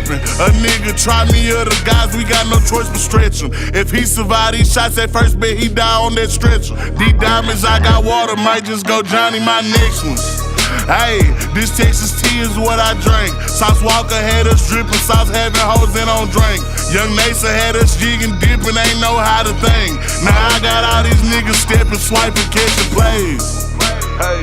A nigga try me or the guys, we got no choice but stretch him. If he survive these shots at first, bet he die on that stretcher. These diamonds, I got water, might just go Johnny my next one. Hey, this Texas tea is what I drink. Sauce Walker had us dripping, sauce having hoes in on drink. Young Nasa had us jigging, dipping, ain't know how to think. Now I got all these niggas stepping, swiping, catching plays. Hey.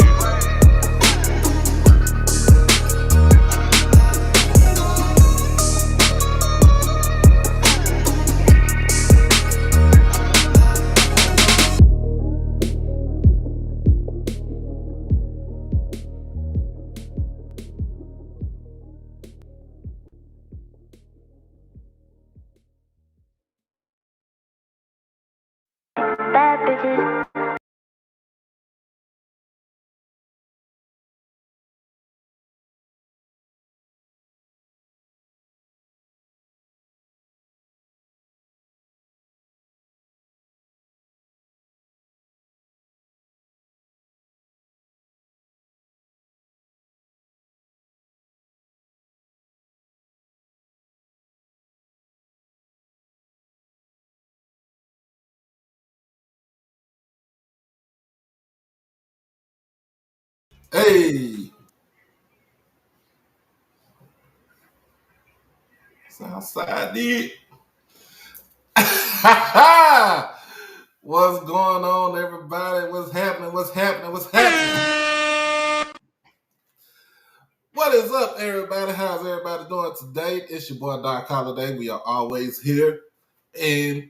Bad bitches. Hey, Southside did. What's going on, everybody? What's happening? What's happening? What's happening? What is up, everybody? How's everybody doing today? It's your boy Doc Holiday. We are always here, and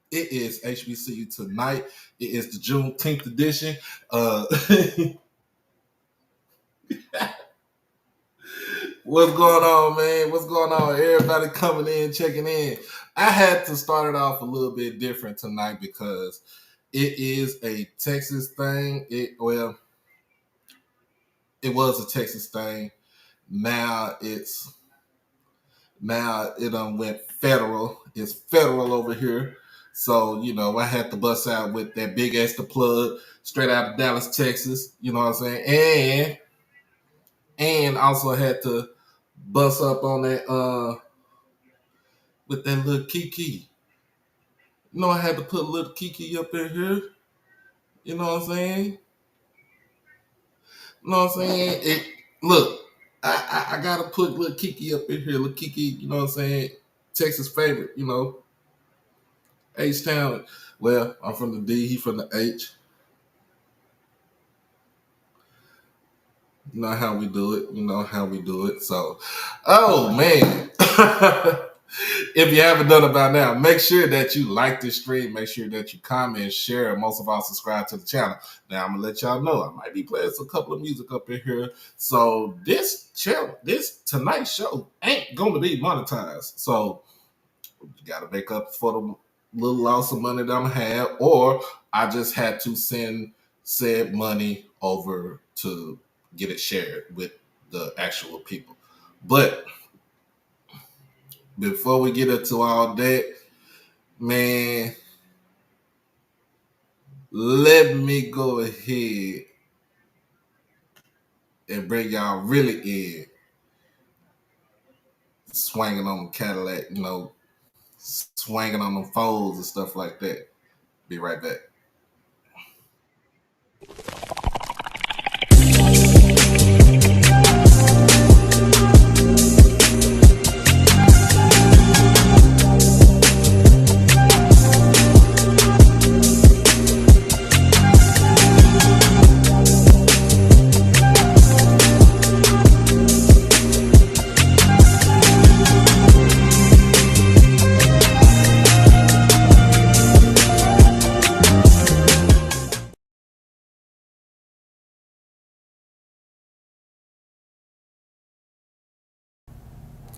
it is HBCU tonight. It is the Juneteenth edition. What's going on, man? What's going on? Everybody coming in, checking in. I had to start it off a little bit different tonight because it is a Texas thing. It was a Texas thing. Now it went federal. It's federal over here. So, I had to bust out with that big ass to plug straight out of Dallas, Texas. You know what I'm saying? And also had to bust up on that with that little Kiki. I had to put little Kiki up in here. You know what I'm saying? You know what I'm saying? Look, I gotta put little Kiki up in here. Little Kiki, you know what I'm saying? Texas favorite, H-Town. Well, I'm from the D, he from the H. You know how we do it. So, oh man. If you haven't done it by now, make sure that you like this stream. Make sure that you comment, share, and most of all, subscribe to the channel. Now, I'm going to let y'all know, I might be playing a couple of music up in here. So, this tonight's show ain't going to be monetized. So, you got to make up for the little loss of money that I'm going to have, or I just had to send said money over to get it shared with the actual people. But before we get into all that, man, let me go ahead and bring y'all really in. Swinging on the Cadillac, swinging on them folds and stuff like that. Be right back.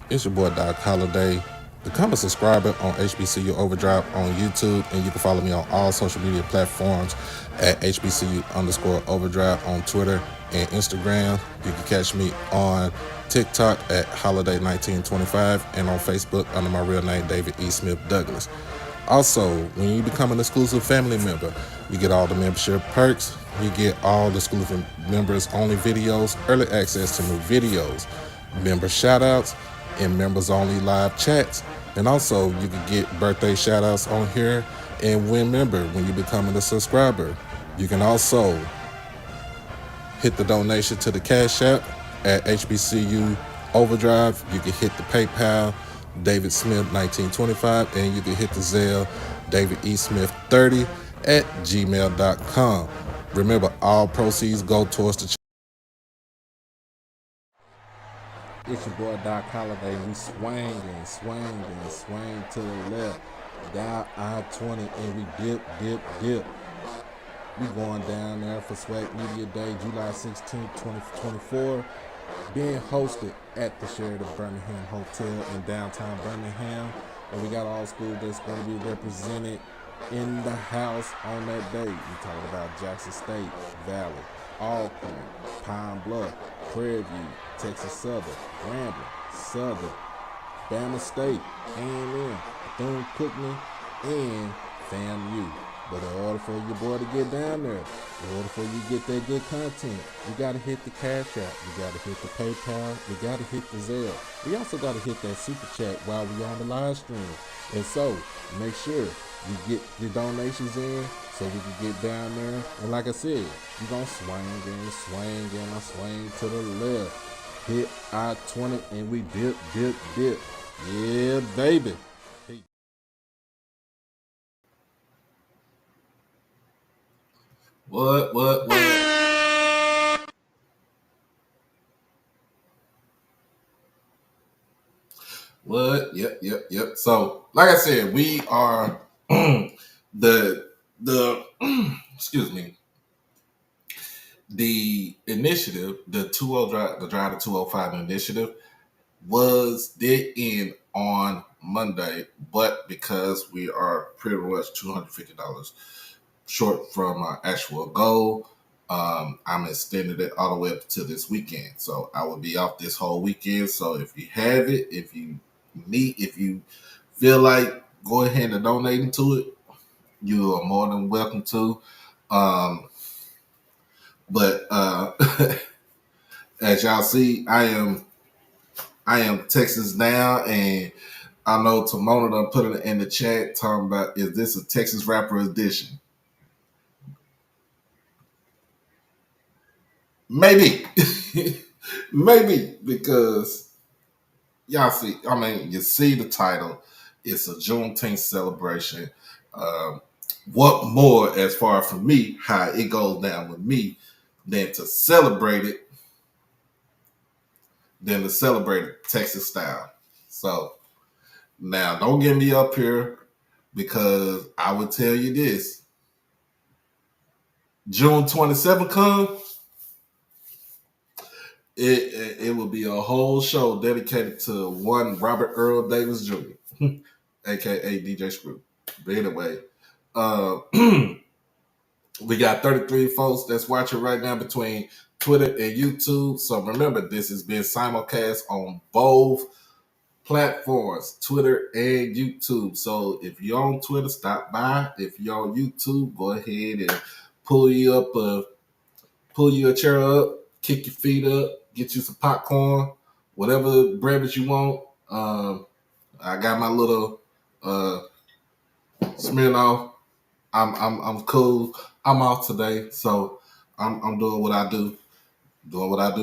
It's your boy Doc Holiday. Become a subscriber on HBCU Overdrive on YouTube, and you can follow me on all social media platforms at HBCU_Overdrive on Twitter and Instagram. You can catch me on TikTok at Holiday1925 and on Facebook under my real name, David E. Smith Douglas. Also, when you become an exclusive family member, you get all the membership perks. You get all the exclusive members only videos, early access to new videos, member shout outs, and members only live chats. And also, you can get birthday shout outs on here and win member when you become a subscriber. You can also hit the donation to the Cash App at HBCU Overdrive. You can hit the PayPal, David Smith 1925, and you can hit the Zelle, David E. Smith 30 at gmail.com. Remember, all proceeds go towards the. It's your boy Doc Holliday. We swing to the left, down I-20, and we dip. We going down there for Swag Media Day, July 16th, 2024, being hosted at the Sheraton Birmingham Hotel in downtown Birmingham. And we got all schools that's going to be represented in the house on that day. We talking about Jackson State, Valley, Alcorn, Pine Bluff, Prairie View, Texas Southern, Grambling, Southern, Bama State, A&M, Bethune-Cookman, and FAMU. But in order for your boy to get down there, in order for you to get that good content, you got to hit the Cash App, you got to hit the PayPal, you got to hit the Zelle. We also got to hit that Super Chat while we on the live stream. And so, make sure you get your donations in so we can get down there. And like I said, you're going to swing to the left. Hit I-20 and we dip. Yeah, baby. What? What? Yep. So, like I said, we are the excuse me, the initiative, the 20 drive, the Drive to 205 initiative did end on Monday, but because we are pretty much $250 short from our actual goal, I'm extending it all the way up to this weekend. So I will be off this whole weekend. So if you have it, if you feel like go ahead and donate to it, you are more than welcome to. But as y'all see, I am Texas now, and I know Timona done put it in the chat talking about, is this a Texas rapper edition? Maybe. Maybe, because y'all see, I mean, you see the title. It's a Juneteenth celebration. What more, as far for me, how it goes down with me, than to celebrate it Texas style. So now don't get me up here, because I would tell you this. June 27th come, it will be a whole show dedicated to one Robert Earl Davis Jr., aka DJ Screw. But anyway, we got 33 folks that's watching right now between Twitter and YouTube. So remember, this has been simulcast on both platforms, Twitter and YouTube. So if you're on Twitter, stop by. If you're on YouTube, go ahead and pull you a chair up, kick your feet up, get you some popcorn, whatever beverage you want. I got my little Smirnoff. I'm cool. I'm off today, so I'm doing what I do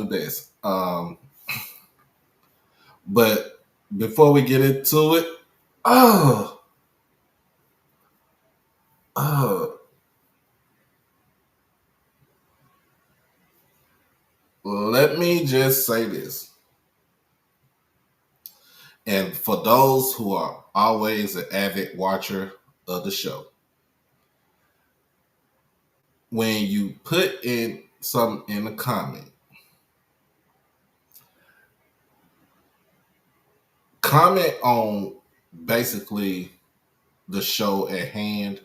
best. But before we get into it, let me just say this. And for those who are always an avid watcher of the show, when you put in something in the comment on basically the show at hand,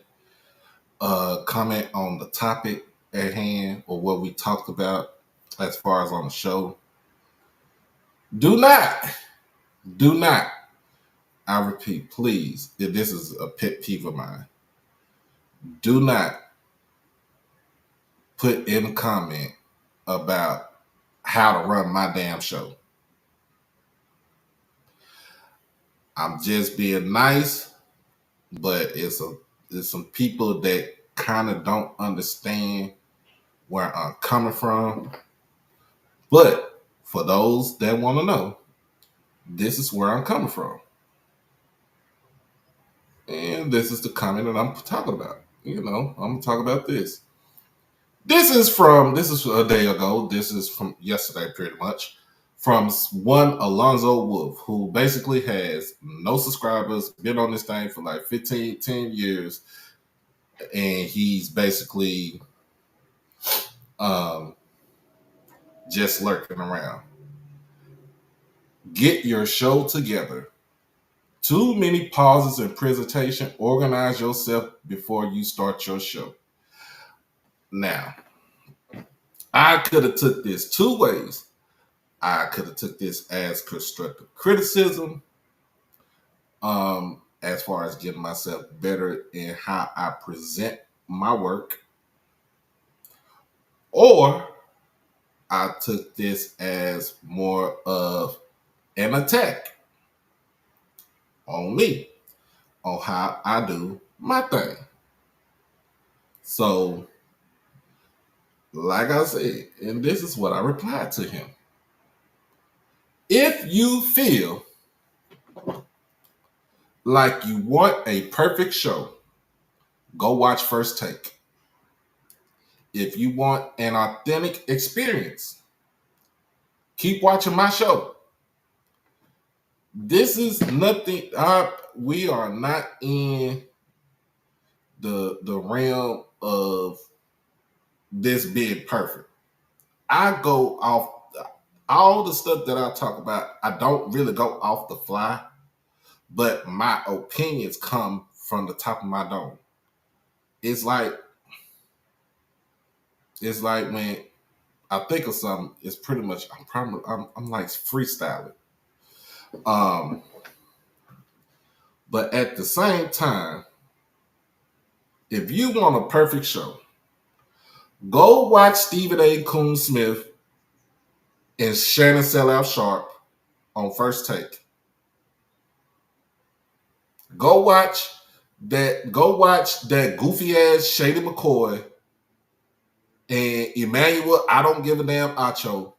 comment on the topic at hand or what we talked about as far as on the show. Do not, I repeat, please, if this is a pet peeve of mine, do not put in a comment about how to run my damn show. I'm just being nice, but it's some people that kind of don't understand where I'm coming from. But for those that want to know, this is where I'm coming from. And this is the comment that I'm talking about. I'm going to talk about this. This is a day ago. This is from yesterday, pretty much. From one Alonzo Wolf, who basically has no subscribers, been on this thing for like 10 years. And he's basically just lurking around. Get your show together. Too many pauses in presentation. Organize yourself before you start your show. Now, I could have took this two ways. I could have took this as constructive criticism, as far as getting myself better in how I present my work, or I took this as more of an attack on me, on how I do my thing. So, like I said, and this is what I replied to him. If you feel like you want a perfect show, go watch First Take. If you want an authentic experience, keep watching my show. This is nothing. We are not in the realm of this being perfect. I go off all the stuff that I talk about. I don't really go off the fly, but my opinions come from the top of my dome. It's like when I think of something, it's pretty much I'm like freestyling. But at the same time, if you want a perfect show, go watch Stephen A. Coon Smith and Shannon Sellout Sharp on First Take. Go watch that goofy ass Shady McCoy and Emmanuel I Don't Give a Damn Acho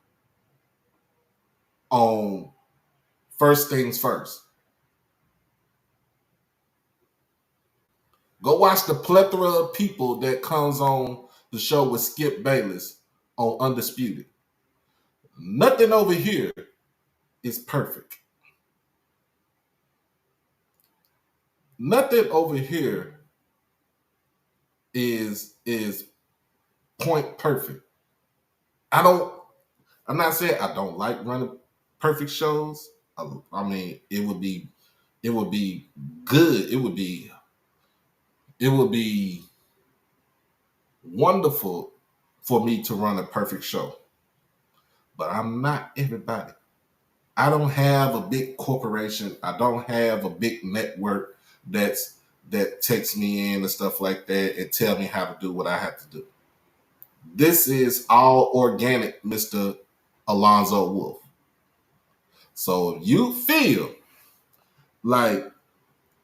on First Things First. Go watch the plethora of people that comes on the show with Skip Bayless on Undisputed. Nothing over here is perfect. Nothing over here is point perfect. I'm not saying I don't like running perfect shows. I mean, it would be good. It would be wonderful for me to run a perfect show. But I'm not everybody. I don't have a big corporation. I don't have a big network that takes me in and stuff like that and tell me how to do what I have to do. This is all organic, Mr. Alonzo Wolf. So if you feel like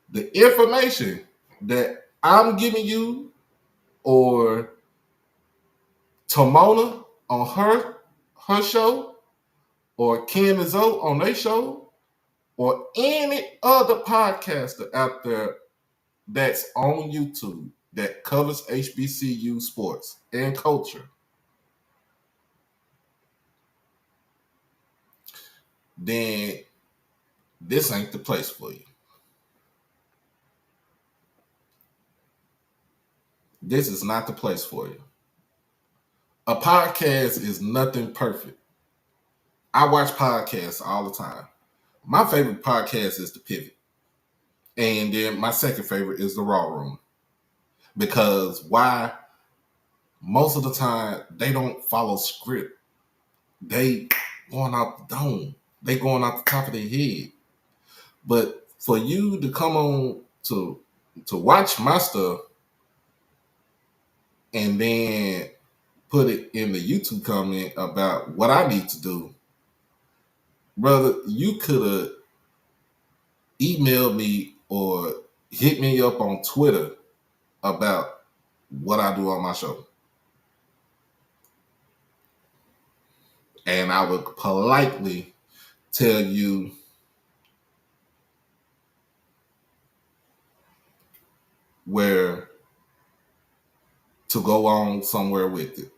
the information that I'm giving you, or Tomona on her show, or Ken and Zoe on their show, or any other podcaster out there that's on YouTube that covers HBCU sports and culture, then this ain't the place for you. This is not the place for you. A podcast is nothing perfect. I watch podcasts all the time. My favorite podcast is The Pivot. And then my second favorite is The Raw Room. Because why? Most of the time, they don't follow script. They going out the dome. They going out the top of their head. But for you to come on to watch my stuff and then put it in the YouTube comment about what I need to do, brother, you could have email me or hit me up on Twitter about what I do on my show. And I would politely tell you where to go on somewhere with it.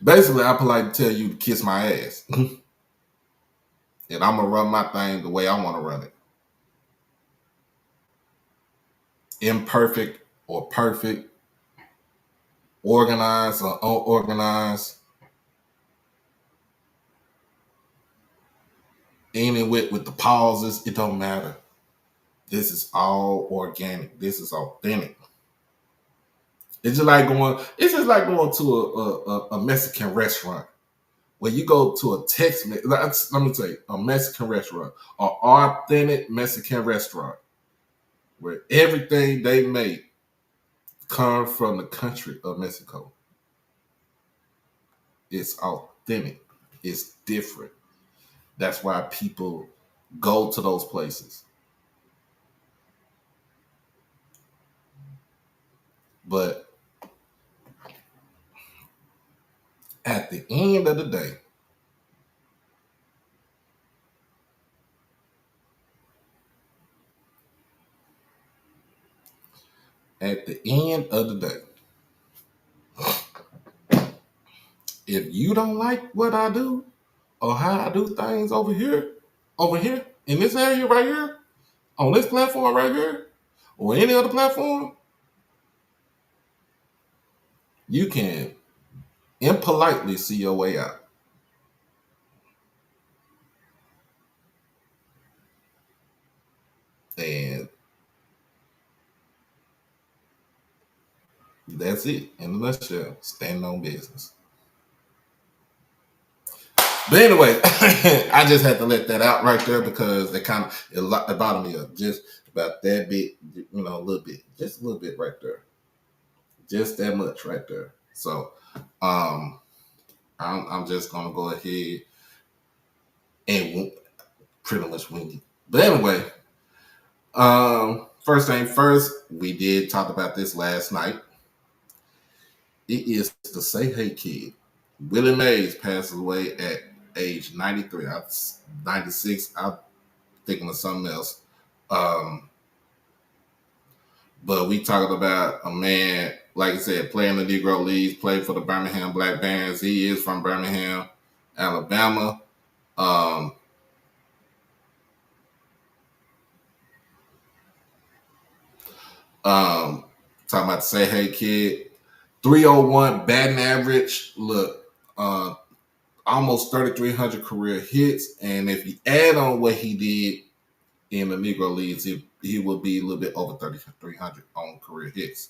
Basically, I politely tell you to kiss my ass. And I'm going to run my thing the way I want to run it. Imperfect or perfect, organized or unorganized, any with the pauses, it don't matter. This is all organic. This is authentic. It's just like going to a Mexican restaurant. When you go to a let me tell you, a Mexican restaurant, an authentic Mexican restaurant, where everything they make comes from the country of Mexico. It's authentic. It's different. That's why people go to those places. But at the end of the day, if you don't like what I do or how I do things over here, in this area right here, on this platform right here, or any other platform, you can impolitely see your way out. And that's it in a nutshell. Standing on business. But anyway, I just had to let that out right there because it bothered me up just about that bit, a little bit, just a little bit right there, just that much right there. So, I'm just gonna go ahead and pretty much wing it. But anyway, first thing first, we did talk about this last night. It is the Say Hey Kid. Willie Mays passes away at age 93. 96. I'm thinking of something else. But we talked about a man, like I said, playing the Negro Leagues, played for the Birmingham Black Bands. He is from Birmingham, Alabama. Talking about Say Hey Kid. 301 batting average. Look, almost 3,300 career hits. And if you add on what he did in the Negro Leagues, he would be a little bit over 3,300 on career hits.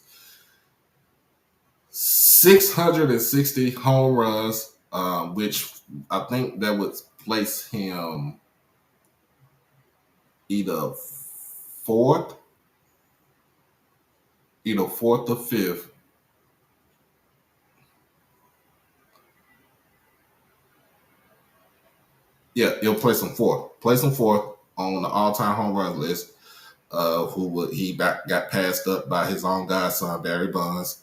660 home runs, which I think that would place him either fourth or fifth. Yeah, he'll place him fourth. Place him fourth on the all-time home run list. He got passed up by his own godson, Barry Bonds.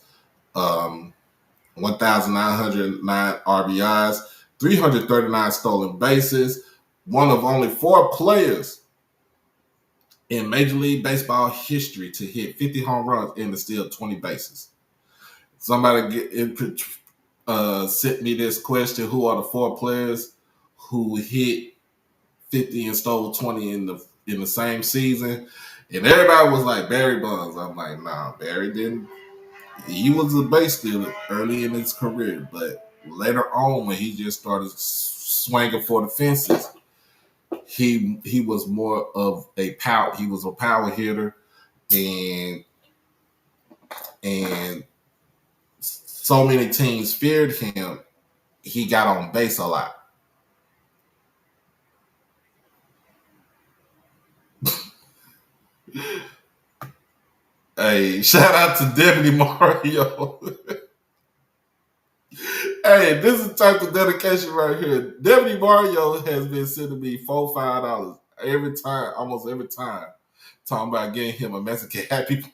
1,909 RBIs, 339 stolen bases. One of only 4 players in Major League Baseball history to hit 50 home runs and to steal 20 bases. Somebody sent me this question: who are the 4 players who hit 50 and stole 20 in the same season? And everybody was like, Barry Bonds. I'm like, nah, Barry didn't. He was a base stealer early in his career, but later on when he just started swinging for the fences, he was more of a power. He was a power hitter, and so many teams feared him. He got on base a lot. Hey, shout out to Deputy Mario. Hey, Hey, this is the type of dedication right here. Deputy Mario has been sending me $4-5 every time, almost every time, talking about getting him a Mexican happy.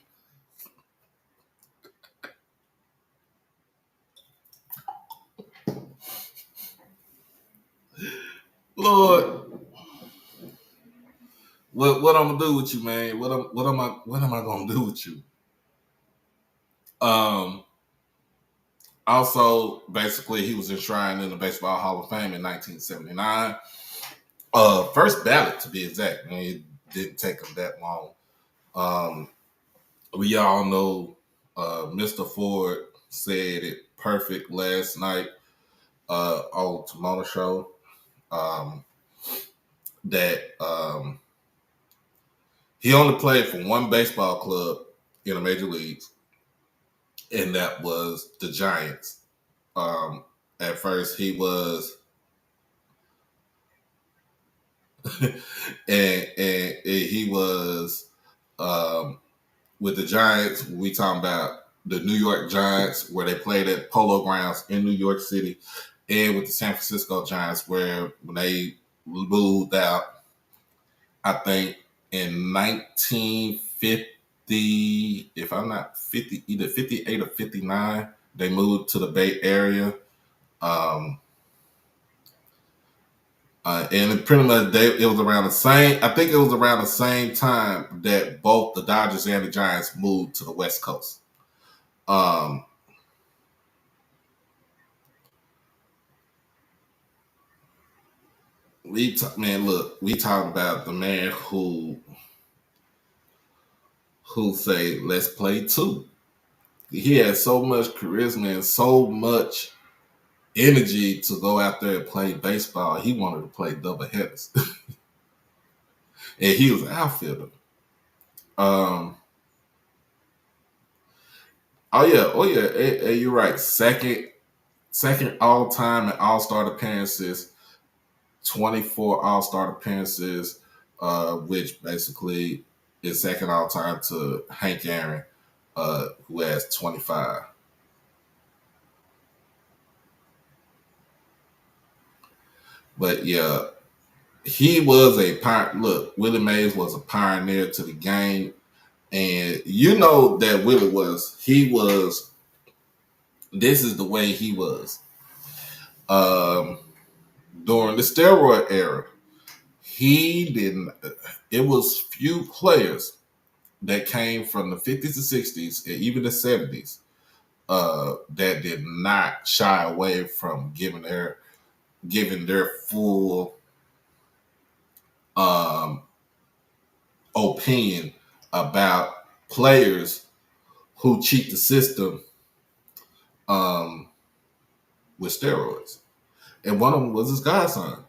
Lord, what I'm gonna do with you, man? What am I gonna do with you? Um. Also, basically, he was enshrined in the Baseball Hall of Fame in 1979. First ballot, to be exact. I mean, it didn't take him that long. We all know Mr. Ford said it perfect last night on Tomorrow Show that he only played for one baseball club in the major leagues, and that was the Giants. At first, he was, and he was with the Giants. We talking about the New York Giants, where they played at Polo Grounds in New York City, and with the San Francisco Giants, where when they moved out, I think in 1950, if I'm not 50, either 58 or 59, they moved to the Bay Area. And pretty much it was around the same. I think it was around the same time that both the Dodgers and the Giants moved to the West Coast. We talking about the man who say, let's play two. He had so much charisma and so much energy to go out there and play baseball. He wanted to play double headers. And he was an outfielder. Oh yeah. Hey, you're right. Second all time in All-Star appearances, 24 All-Star appearances, which basically is second all time to Hank Aaron, who has 25. But yeah, he was a pioneer. Look, Willie Mays was a pioneer to the game. And you know that Willie was, this is the way he was. During the steroid era, it was few players that came from the 50s and 60s and even the 70s that did not shy away from giving their full opinion about players who cheat the system with steroids. And one of them was his godson.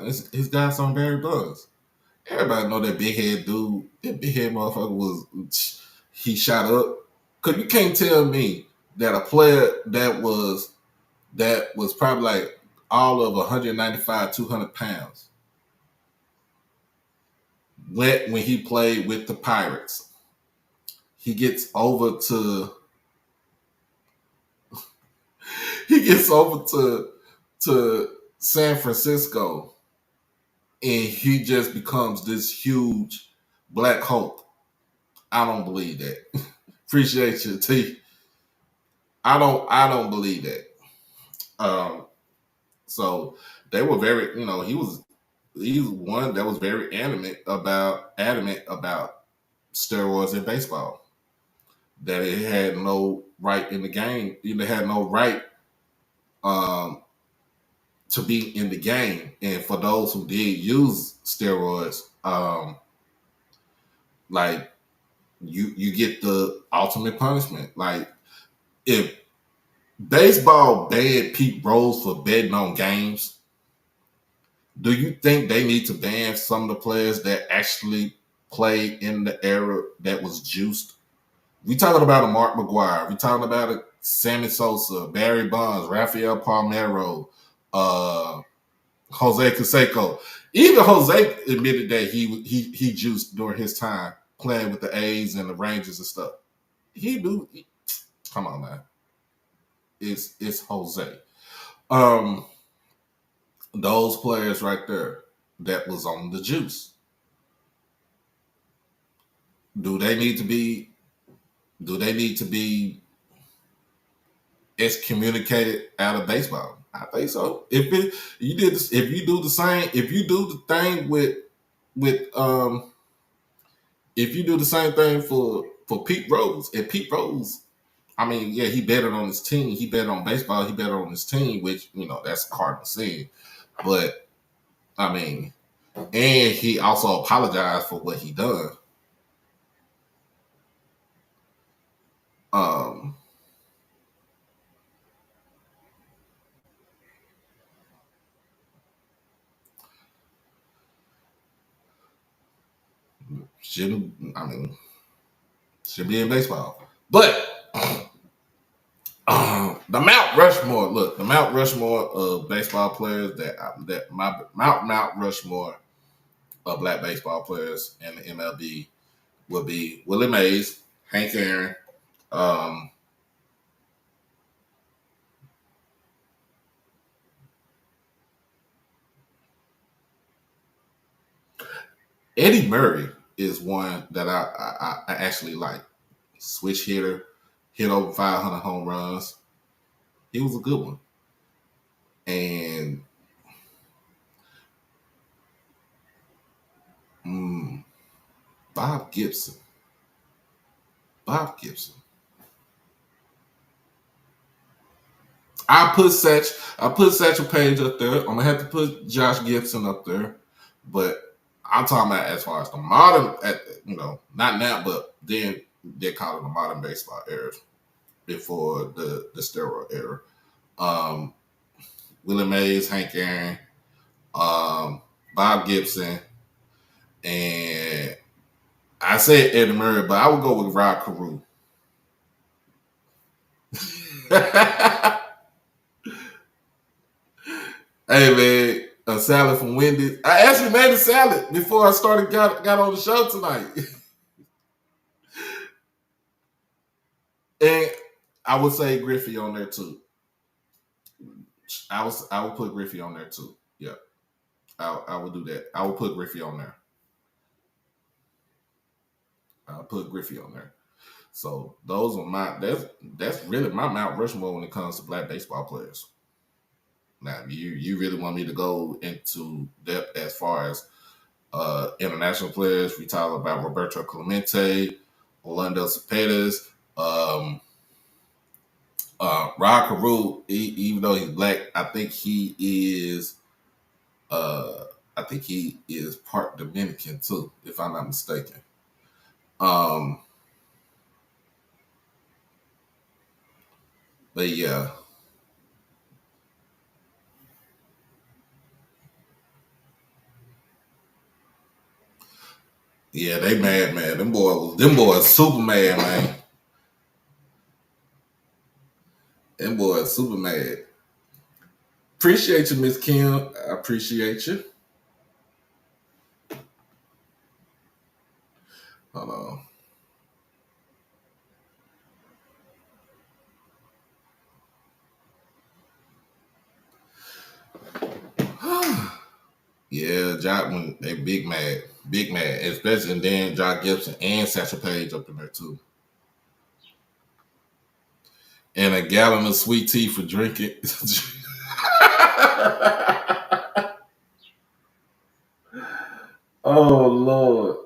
His godson Barry Bonds. Everybody know that big head dude. That big head motherfucker he shot up. Cause you can't tell me that a player that was probably like all of 195, 200 pounds when he played with the Pirates, he gets over to San Francisco, and he just becomes this huge black Hulk. I don't believe that. Appreciate you, T. I don't believe that. So they were very, he was one that was very adamant about steroids in baseball. That it had no right in the game. It had no right to be in the game. And for those who did use steroids, like you get the ultimate punishment. Like if baseball banned Pete Rose for betting on games, do you think they need to ban some of the players that actually played in the era that was juiced? We talking about a Mark McGwire. We talking about a Sammy Sosa, Barry Bonds, Rafael Palmeiro, Jose Canseco. Even Jose admitted that he juiced during his time playing with the A's and the Rangers and stuff. Come on, man. It's Jose. Um, those players right there that was on the juice. Do they need to be? Do they need to be excommunicated out of baseball? I think so. If you do the same, if you do the thing with if you do the same thing for Pete Rose, and Pete Rose, I mean, yeah, he betted on his team. He betted on baseball. He betted on his team, which that's Cardinal sin. But I mean, and he also apologized for what he done. Um, shouldn't I mean should be in baseball, but the Mount Rushmore. Look, the Mount Rushmore of baseball players that my Mount Rushmore of black baseball players in the MLB would be Willie Mays, Hank Aaron, um, Eddie Murray is one that I actually like. Switch hitter, hit over 500 home runs. He was a good one. And mm, Bob Gibson. Bob Gibson. I put Satchel Paige up there. I'm gonna have to put Josh Gibson up there, but I'm talking about as far as the modern, not now, but then they call it the modern baseball era before the steroid era. Um, Willie Mays, Hank Aaron, Bob Gibson, and I said Eddie Murray, but I would go with Rod Carew. Hey man, a salad from Wendy's. I actually made a salad before I got on the show tonight, and I would say Griffey on there too. I would put Griffey on there too. Yeah, I would do that. I would put Griffey on there. I'll put Griffey on there. So those are that's really my Mount Rushmore when it comes to black baseball players. Now, you really want me to go into depth as far as international players? We talk about Roberto Clemente, Orlando Cepedas, Rod Carew. Even though he's black, Uh, I think he is part Dominican too, if I'm not mistaken. Um, but yeah, yeah, they mad, man. Them boys, super mad, man. Them boys, super mad. Appreciate you, Miss Kim. I appreciate you. Hold on. Yeah, Jock when they big mad, especially and then Jock Gibson and Satchel Paige up in there too, and a gallon of sweet tea for drinking. Oh Lord!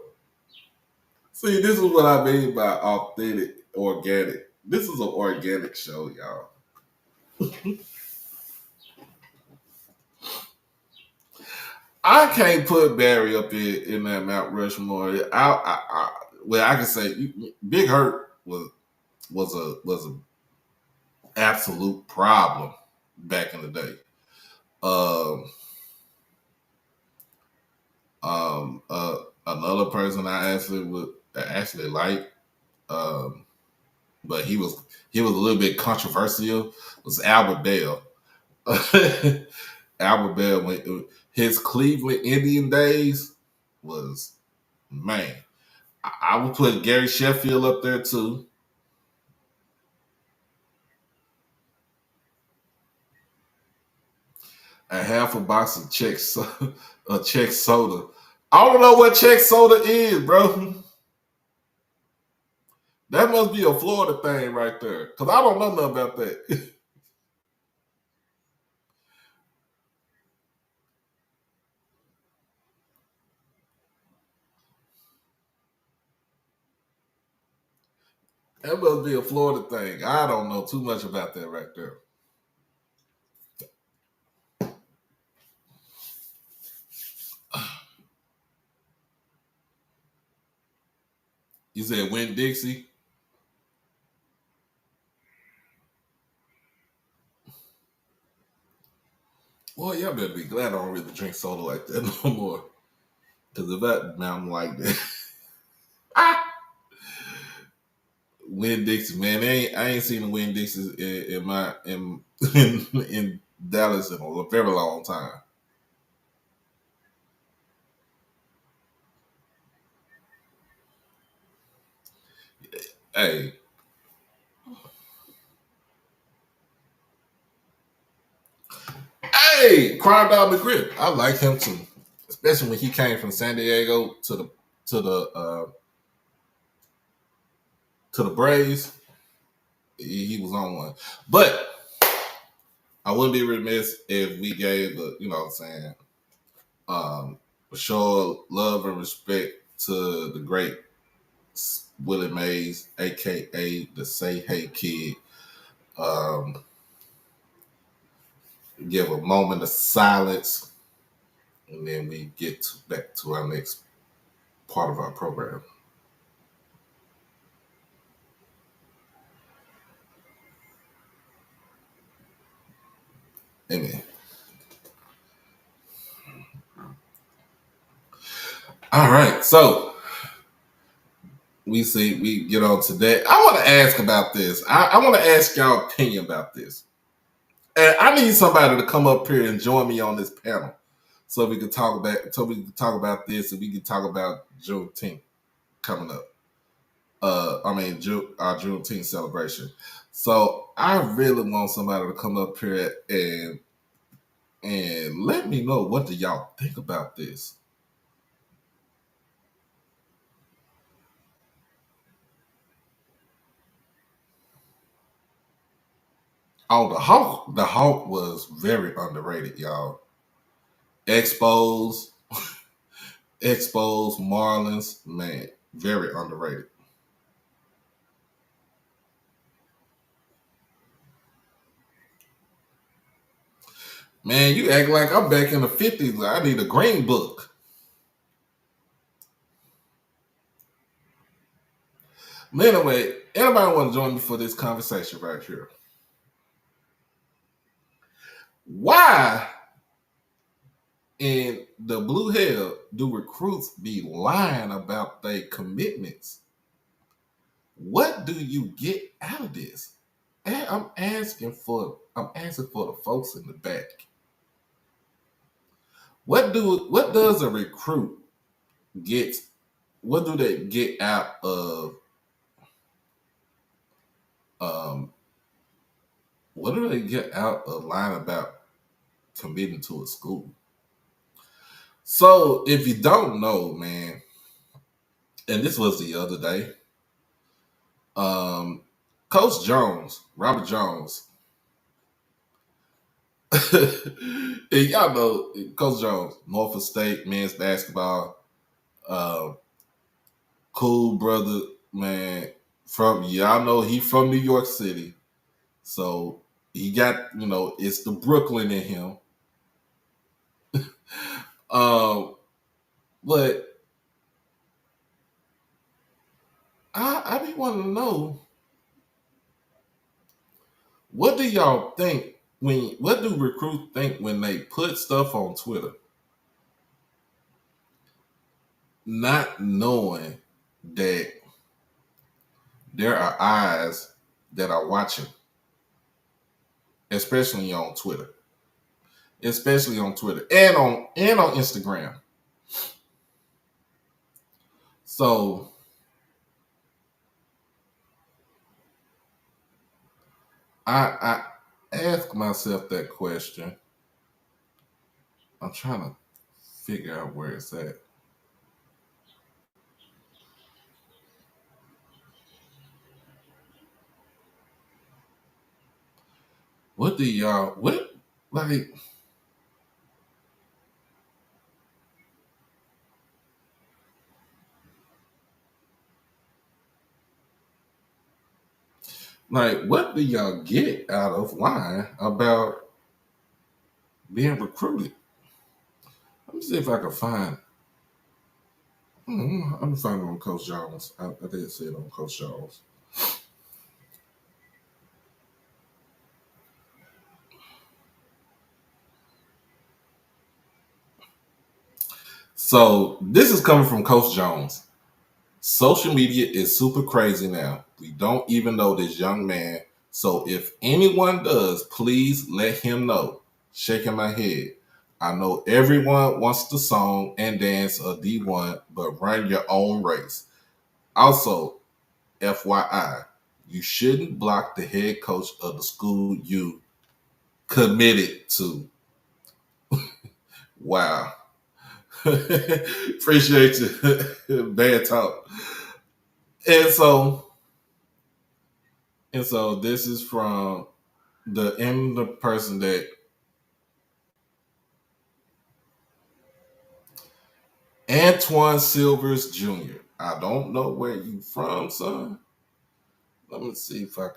See, this is what I mean by authentic, organic. This is an organic show, y'all. I can't put Barry up in that Mount Rushmore. Well, I can say Big Hurt was a absolute problem back in the day. Um, Another person I actually like, um, but he was a little bit controversial. Was Albert Bell. Albert Bell, when his Cleveland Indian days was man. I would put Gary Sheffield up there too. a half a box of a Czech soda. I don't know what Czech soda is, bro. That must be a Florida thing right there, because I don't know nothing about that. That must be a Florida thing. I don't know too much about that right there. You said Win Dixie? Well, y'all better be glad I don't really drink soda like that no more. Because if that mountain like that. Win Dixie, man. I ain't seen the Win Dixies in Dallas in a very long time. Hey, hey, Crime Dog McGriff. I like him too, especially when he came from San Diego to the uh, to the Braves. He was on one, but I wouldn't be remiss if we gave the, you know what I'm saying, show love and respect to the great Willie Mays, aka the Say Hey Kid. Um, give a moment of silence, and then we back to our next part of our program. Amen. All right, so we get on to that. I want to ask about this. I want to ask y'all opinion about this. And I need somebody to come up here and join me on this panel so we can talk about this, and we can talk about Juneteenth coming up. Our Juneteenth celebration. So I really want somebody to come up here and let me know, what do y'all think about this? Oh, the Hawk was very underrated, y'all. Expos, Expos, Marlins, man, very underrated. Man, you act like I'm back in the 50s. I need a green book. But anyway, anybody want to join me for this conversation right here? Why in the blue hell do recruits be lying about their commitments? What do you get out of this? And I'm asking for the folks in the back. What does a recruit get? What do they get out of um what do they get out of lying about committing to a school? So if you don't know, man, and this was the other day, um, Coach Jones, Robert Jones, and y'all know Coach Jones, Norfolk State men's basketball, uh, cool brother, man. From y'all know he from New York City, so he got, it's the Brooklyn in him. Um, but I be wanting to know, what do y'all think what do recruits think when they put stuff on Twitter, not knowing that there are eyes that are watching, especially on Twitter, and on Instagram. So I ask myself that question. I'm trying to figure out where it's at. What do y'all what do y'all get out of lying about being recruited? Let me see if I can find. I'm gonna find it on Coach Jones. I did see it on Coach Jones. So this is coming from Coach Jones. Social media is super crazy now. We don't even know this young man. So if anyone does, please let him know. Shaking my head. I know everyone wants the song and dance a D1, but run your own race. Also, FYI, you shouldn't block the head coach of the school you committed to. Wow. Appreciate you. Bad talk. And so this is from the person that Antoine Silvers Jr. I don't know where you from, son. Let me see if I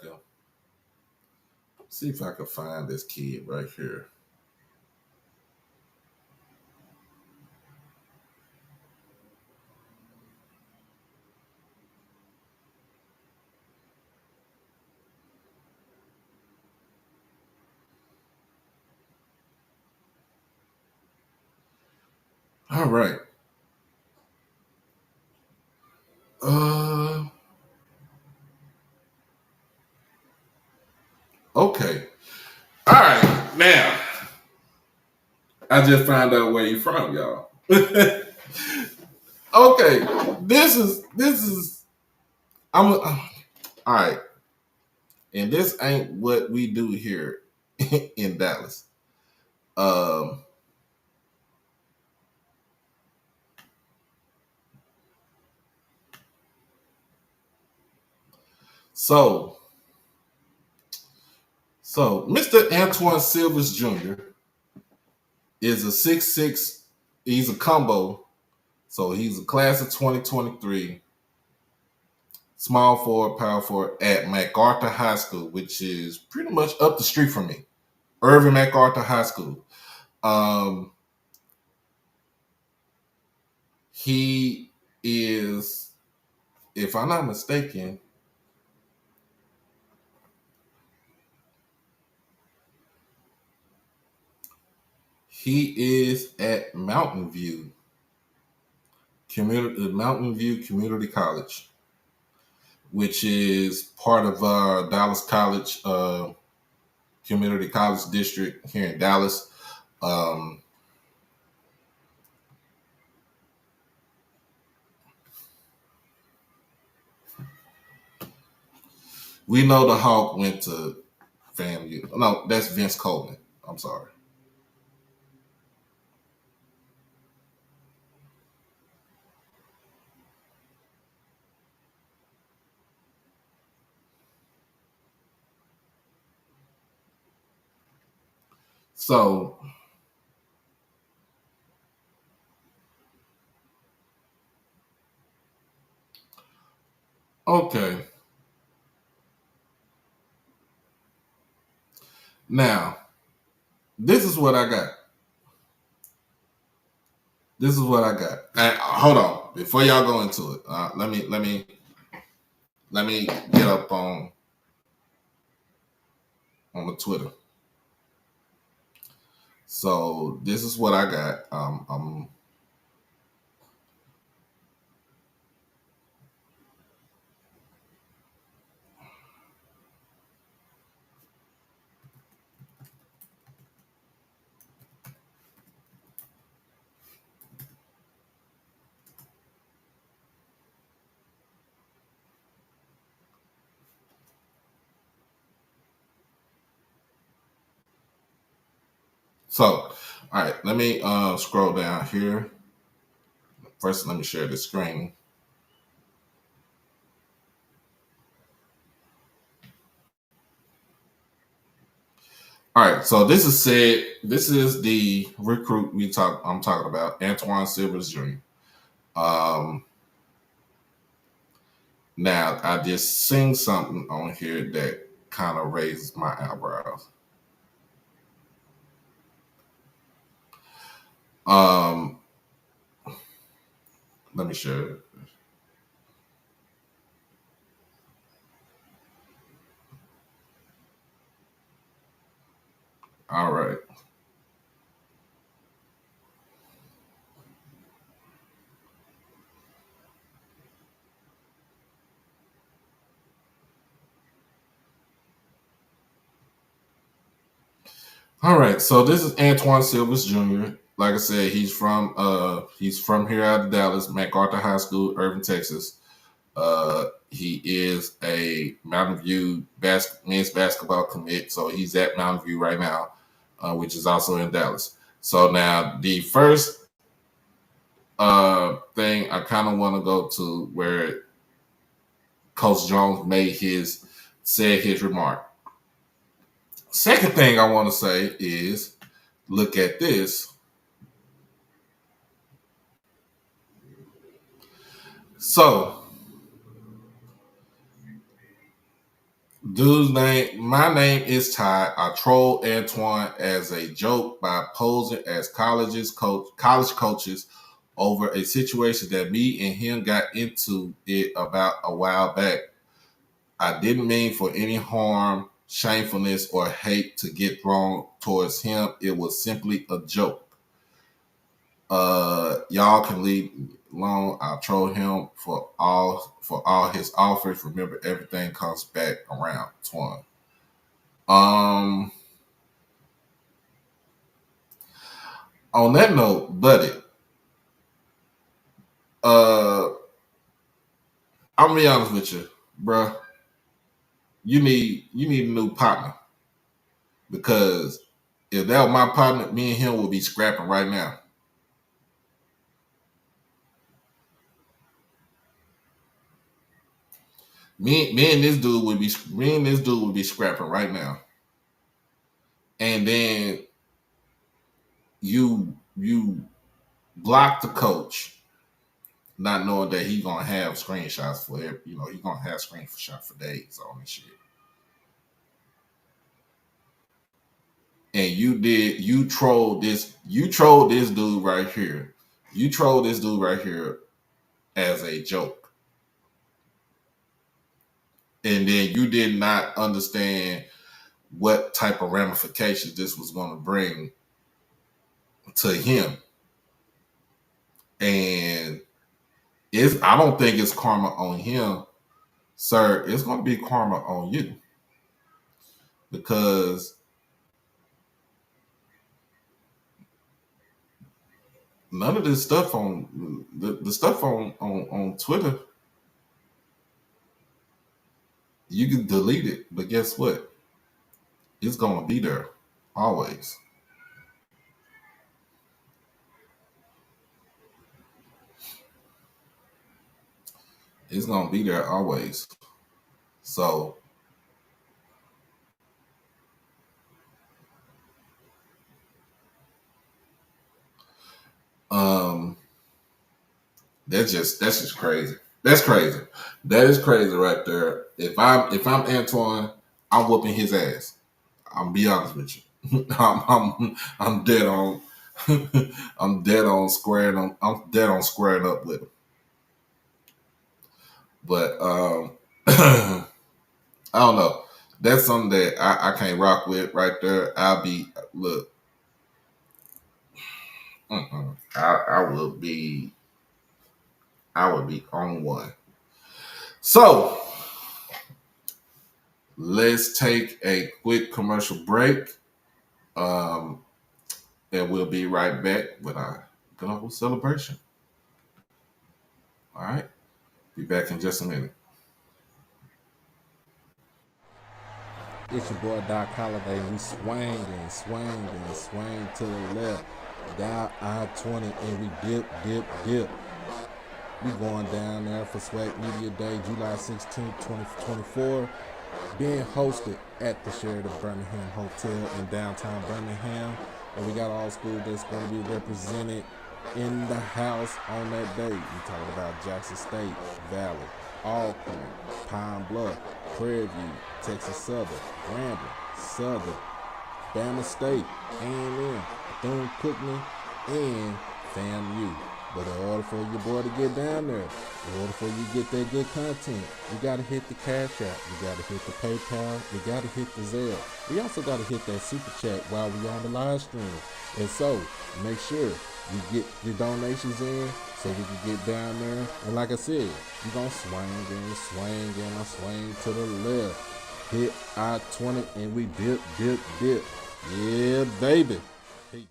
can find this kid right here. All right. Okay. All right. Now, I just found out where you from, y'all. Okay. This is all right. And this ain't what we do here in Dallas. Um so Mr. Antoine Silvers Jr. is a 6'6", he's a combo. So he's a class of 2023, small forward, power forward at MacArthur High School, which is pretty much up the street from me. Irving MacArthur High School. He is, if I'm not mistaken, he is at Mountain View Community College, which is part of Dallas College Community College District here in Dallas. We know the Hawk went to FAMU. No, that's Vince Coleman. I'm sorry. So, okay. Now, this is what I got. Hold on, before y'all go into it, let me get up on the Twitter. So this is what I got. So All right, let me scroll down here. First, let me share the screen. All right, so this is said. This is the recruit I'm talking about, Antoine Silvers Jr. Um, Now I just seen something on here that kind of raises my eyebrows. Um, Let me share it. All right. All right, so this is Antoine Silvers Jr. Like I said, he's from here out of Dallas, MacArthur High School, Irving, Texas. He is a Mountain View men's basketball commit, so he's at Mountain View right now, which is also in Dallas. So now the first thing I kind of want to go to where Coach Jones said his remark. Second thing I want to say is look at this. So, my name is Ty. I trolled Antoine as a joke by posing as college coaches over a situation that me and him got into it about a while back. I didn't mean for any harm, shamefulness, or hate to get thrown towards him. It was simply a joke. Y'all can leave alone. I troll him for all his offers. Remember, everything comes back around. Twan. Um, on that note, buddy, uh, I'm gonna be honest with you, bruh. You need a new partner because if that was my partner, me and him would be scrapping right now. Me and this dude would be scrapping right now. And then you block the coach, not knowing that he's gonna have screenshots for it. He's gonna have screenshots for days on this shit. And you trolled this dude right here. You trolled this dude right here as a joke. And then you did not understand what type of ramifications this was going to bring to him. And I don't think it's karma on him, sir. It's going to be karma on you because none of this stuff on the stuff on Twitter, you can delete it, but guess what? It's going to be there always. It's going to be there always. So, um, that's just crazy. That's crazy. That is crazy right there. If I'm Antoine, I'm whooping his ass. I'm be honest with you. I'm dead on. I'm dead on squaring up with him. But I don't know. That's something that I can't rock with right there. Look. I would be on one. So let's take a quick commercial break. Um, and we'll be right back with our global celebration. All right. Be back in just a minute. It's your boy Doc Holliday. We swing to the left, down I-20, and we dip. We going down there for Swag Media Day, July 16th, 2024, being hosted at the Sheraton Birmingham Hotel in downtown Birmingham. And we got all schools that's going to be represented in the house on that day. We talking about Jackson State, Valley, Alcorn, Pine Bluff, Prairie View, Texas Southern, Grambling, Southern, Bama State, A&M, Bethune-Cookman, and FAMU. But in order for your boy to get down there, in order for you to get that good content, you got to hit the Cash App, you got to hit the PayPal, you got to hit the Zelle. We also got to hit that Super Chat while we on the live stream. And so, make sure you get the donations in so we can get down there. And like I said, you're going to swing to the left. Hit I-20 and we dip. Yeah, baby. Peace.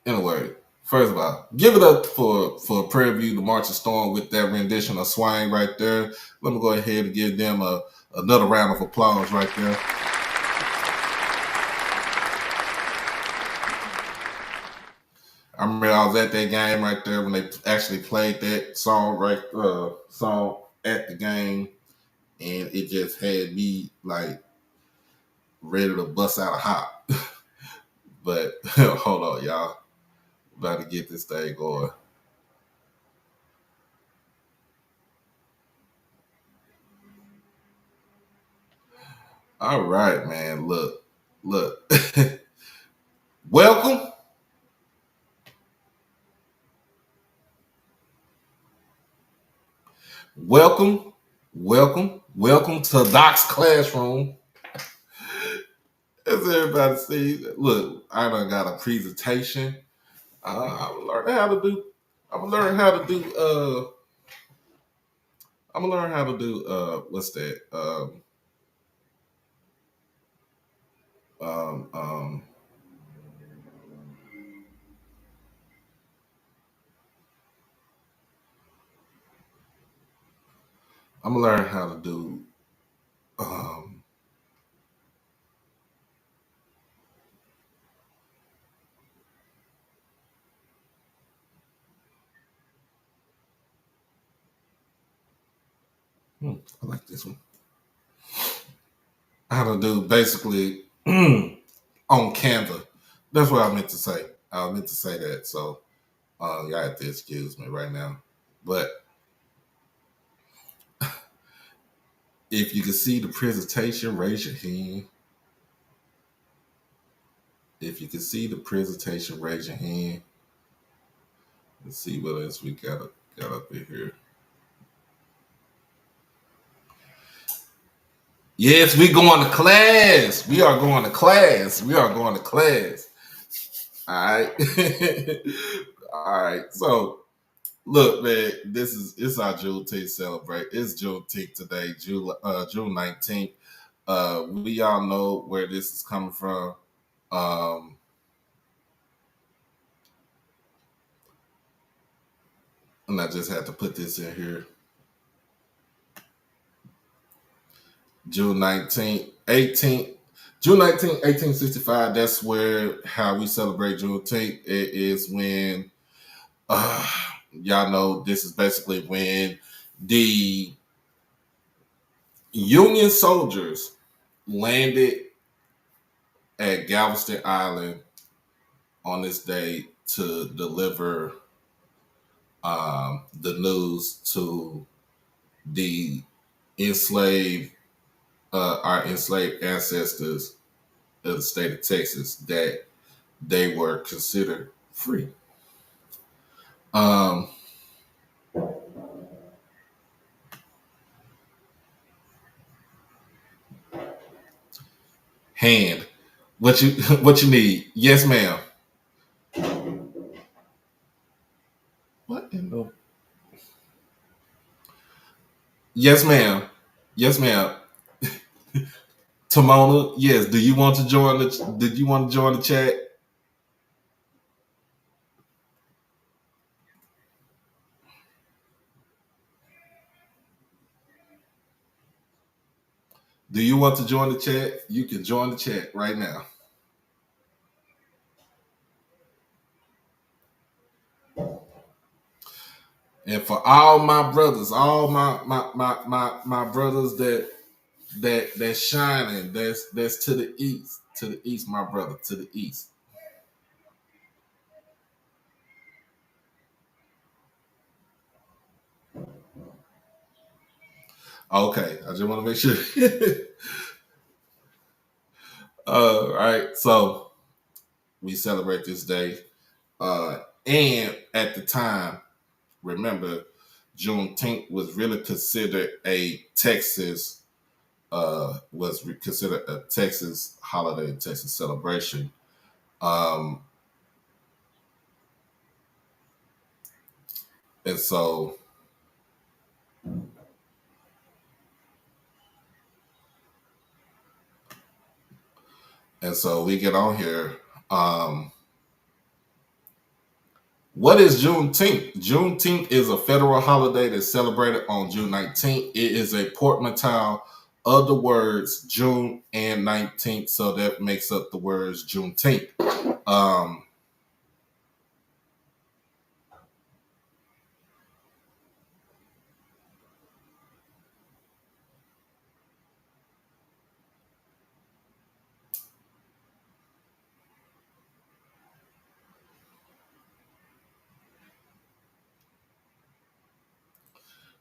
Anyway, first of all, give it up for Prairie View, the Marching Storm, with that rendition of Swang right there. Let me go ahead and give them another round of applause right there. I remember I was at that game right there when they actually played that song at the game, and it just had me like ready to bust out a hop. But hold on, y'all. About to get this thing going. All right, man. Look. Welcome. Welcome to Doc's classroom. As everybody sees, look, I done got a presentation. I'm gonna learn how to do. What's that? Um, um, I'm gonna learn how to do. Um, I like this one. How to do basically on Canva. That's what I meant to say. I meant to say that. So y'all have to excuse me right now. But if you can see the presentation, raise your hand. If you can see the presentation, raise your hand. Let's see what else we got up in here. Yes, we going to class. We are going to class. All right. All right. So look, man, it's our Juneteenth celebrate. It's Juneteenth today, June 19th. We all know where this is coming from. And I just had to put this in here. June 19th, 1865. That's how we celebrate Juneteenth. It is when, y'all know, this is basically when the Union soldiers landed at Galveston Island on this day to deliver the news to the our enslaved ancestors of the state of Texas that they were considered free. Hand. What you what you need? Yes, ma'am. What in the? Yes, ma'am. Yes, ma'am. Tamona, yes. Do you want to join the? Did you want to join the chat? Do you want to join the chat? You can join the chat right now. And for all my brothers, all my brothers that's shining, that's to the east, my brother, to the east. Okay, I just want to make sure. All right, so we celebrate this day, and at the time, remember, Juneteenth was really considered a Texas considered a Texas holiday, Texas celebration. Um, and so we get on here. What is Juneteenth? Juneteenth is a federal holiday that's celebrated on June 19th. It is a portmanteau of the words June and 19th, so that makes up the words Juneteenth. Um,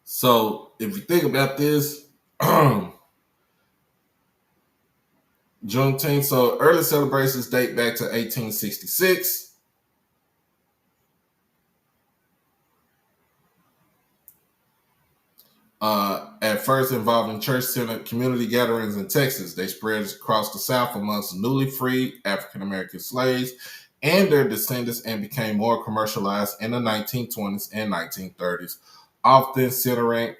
so if you think about this, Juneteenth, so early celebrations date back to 1866. At first involving church-centered community gatherings in Texas, they spread across the South amongst newly freed African American slaves and their descendants and became more commercialized in the 1920s and 1930s, often centering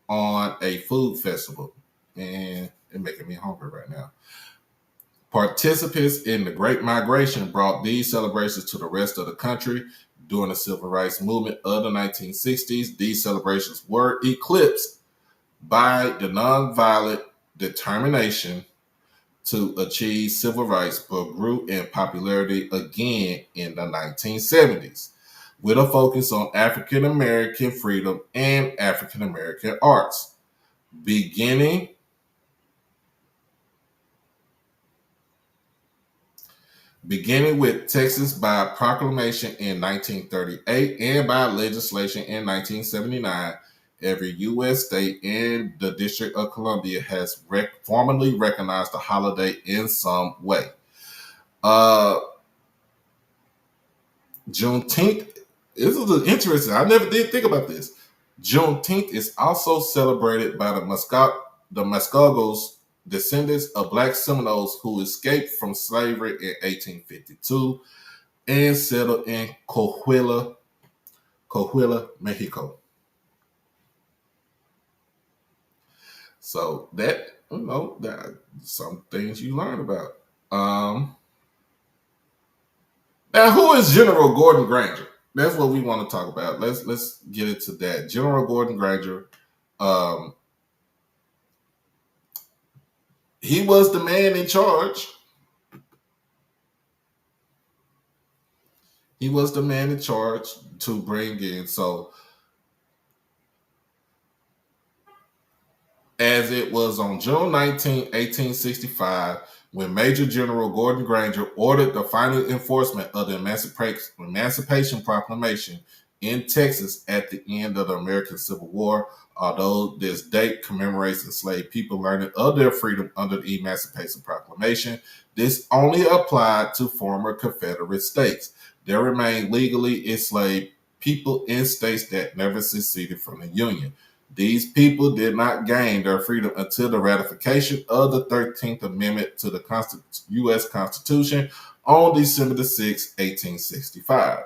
on a food festival. And it's making me hungry right now. Participants in the Great Migration brought these celebrations to the rest of the country. During the civil rights movement of the 1960s, these celebrations were eclipsed by the nonviolent determination to achieve civil rights, but grew in popularity again in the 1970s, with a focus on African American freedom and African American arts. Beginning with Texas by proclamation in 1938 and by legislation in 1979, every U.S. state and the District of Columbia has formally recognized the holiday in some way. Juneteenth, this is interesting. I never did think about this. Juneteenth is also celebrated by the Muskogees, descendants of Black Seminoles who escaped from slavery in 1852 and settled in Coahuila, Mexico. So that, that some things you learn about. Now, who is General Gordon Granger? That's what we want to talk about. Let's get into that. General Gordon Granger. He was the man in charge. He was the man in charge to bring in. So, as it was on June 19, 1865, when Major General Gordon Granger ordered the final enforcement of the Emancipation Proclamation in Texas at the end of the American Civil War. Although this date commemorates enslaved people learning of their freedom under the Emancipation Proclamation, this only applied to former Confederate states. There remained legally enslaved people in states that never seceded from the Union. These people did not gain their freedom until the ratification of the 13th Amendment to the U.S. Constitution on December the 6th, 1865.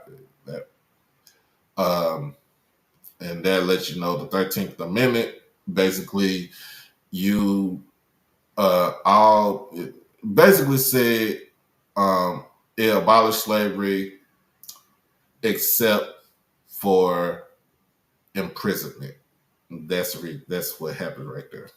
And that lets you know the 13th Amendment basically you all it basically said it abolished slavery except for imprisonment. That's what happened right there.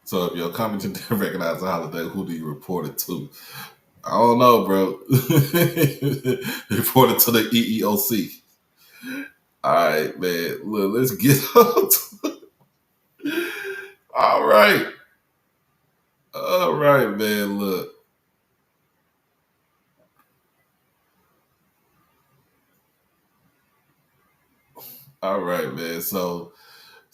So if your company didn't recognize the holiday, who do you report it to? I don't know, bro. Report it to the EEOC. All right, man. Look, let's get on to it. All right. All right, man. Look. All right, man. So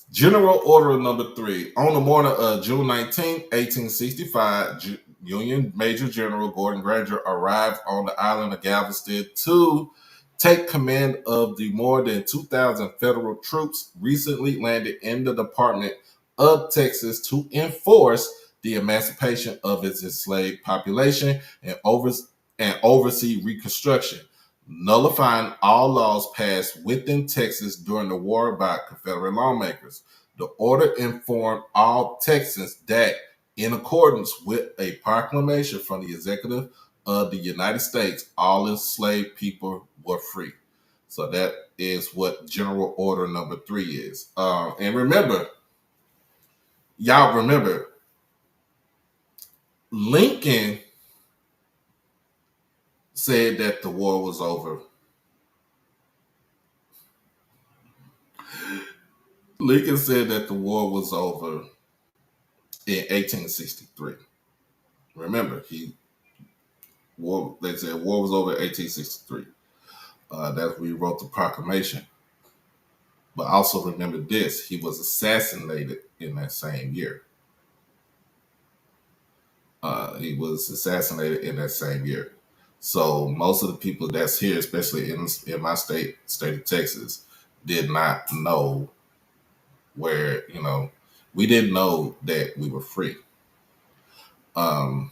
General Order Number 3. On the morning of June 19, 1865, Union Major General Gordon Granger arrived on the island of Galveston to take command of the more than 2,000 federal troops recently landed in the Department of Texas to enforce the emancipation of its enslaved population and oversee Reconstruction, nullifying all laws passed within Texas during the war by Confederate lawmakers. The order informed all Texans that, in accordance with a proclamation from the executive of the United States, all enslaved people were free. So that is what General Order Number 3 is. And remember, y'all remember, Lincoln said that the war was over. Lincoln said that the war was over in 1863. Remember, they said war was over in 1863. That's when he wrote the proclamation. But also remember this, he was assassinated in that same year. He was assassinated in that same year. So most of the people that's here, especially in my state of Texas, did not know where, we didn't know that we were free. What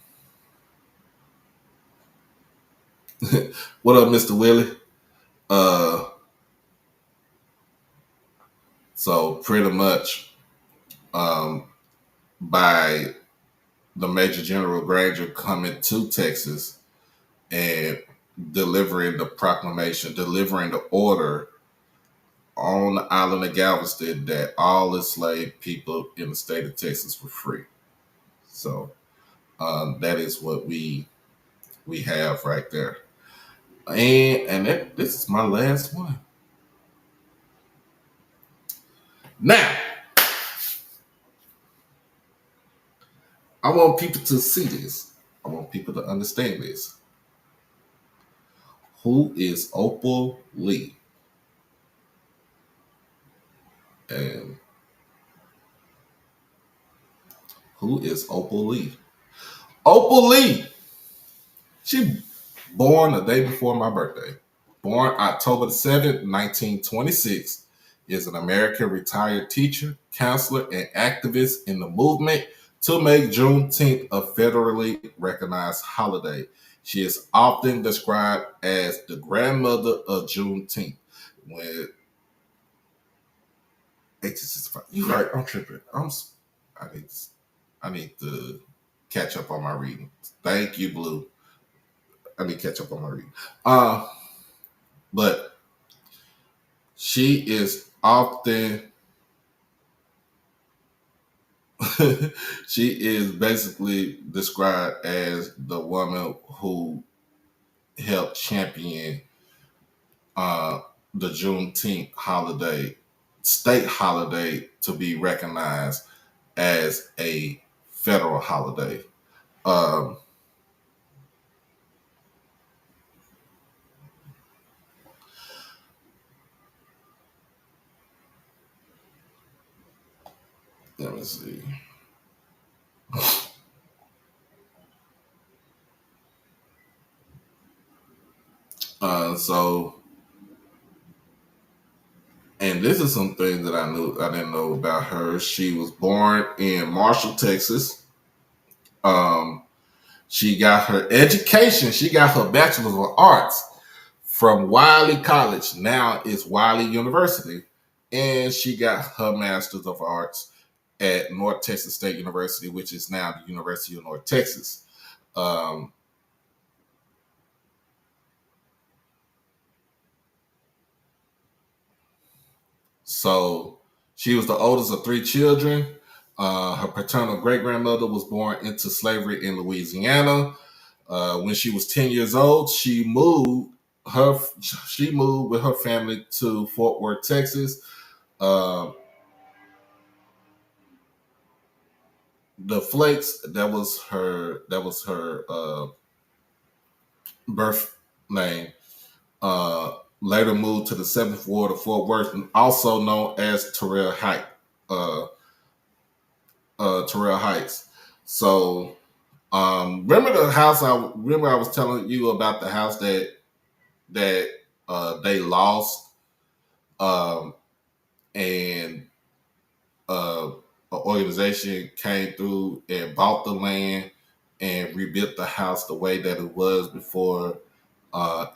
up, Mr. Willie? So pretty much by the Major General Granger coming to Texas and delivering the proclamation, delivering the order on the island of Galveston that all enslaved people in the state of Texas were free. So that is what we have right there. And this is my last one. Now, I want people to see this. I want people to understand this. Who is Opal Lee? And who is Opal Lee? Opal Lee. She born the day before my birthday. Born October 7th, 1926, is an American retired teacher, counselor, and activist in the movement to make Juneteenth a federally recognized holiday. She is often described as the grandmother of Juneteenth. When 1865, you're right, I'm tripping. I need to catch up on my reading. Thank you, Blue. I need to catch up on my reading. But she is often she is basically described as the woman who helped champion the Juneteenth holiday, state holiday, to be recognized as a federal holiday. Let me see. So, and this is some things that I didn't know about her. She was born in Marshall, Texas. Um, she got her education. She got her Bachelor's of Arts from Wiley College. Now it's Wiley University. And she got her Master's of Arts at North Texas State University, which is now the University of North Texas. Um, so she was the oldest of three children. Her paternal great grandmother was born into slavery in Louisiana. When she was 10 years old, she moved with her family to Fort Worth, Texas. Uh, the Flakes, that was her birth name. Later moved to the 7th Ward of Fort Worth, and also known as Uh, Terrell Heights. So, remember the house? I was telling you about the house that they lost, um, and an organization came through and bought the land and rebuilt the house the way that it was before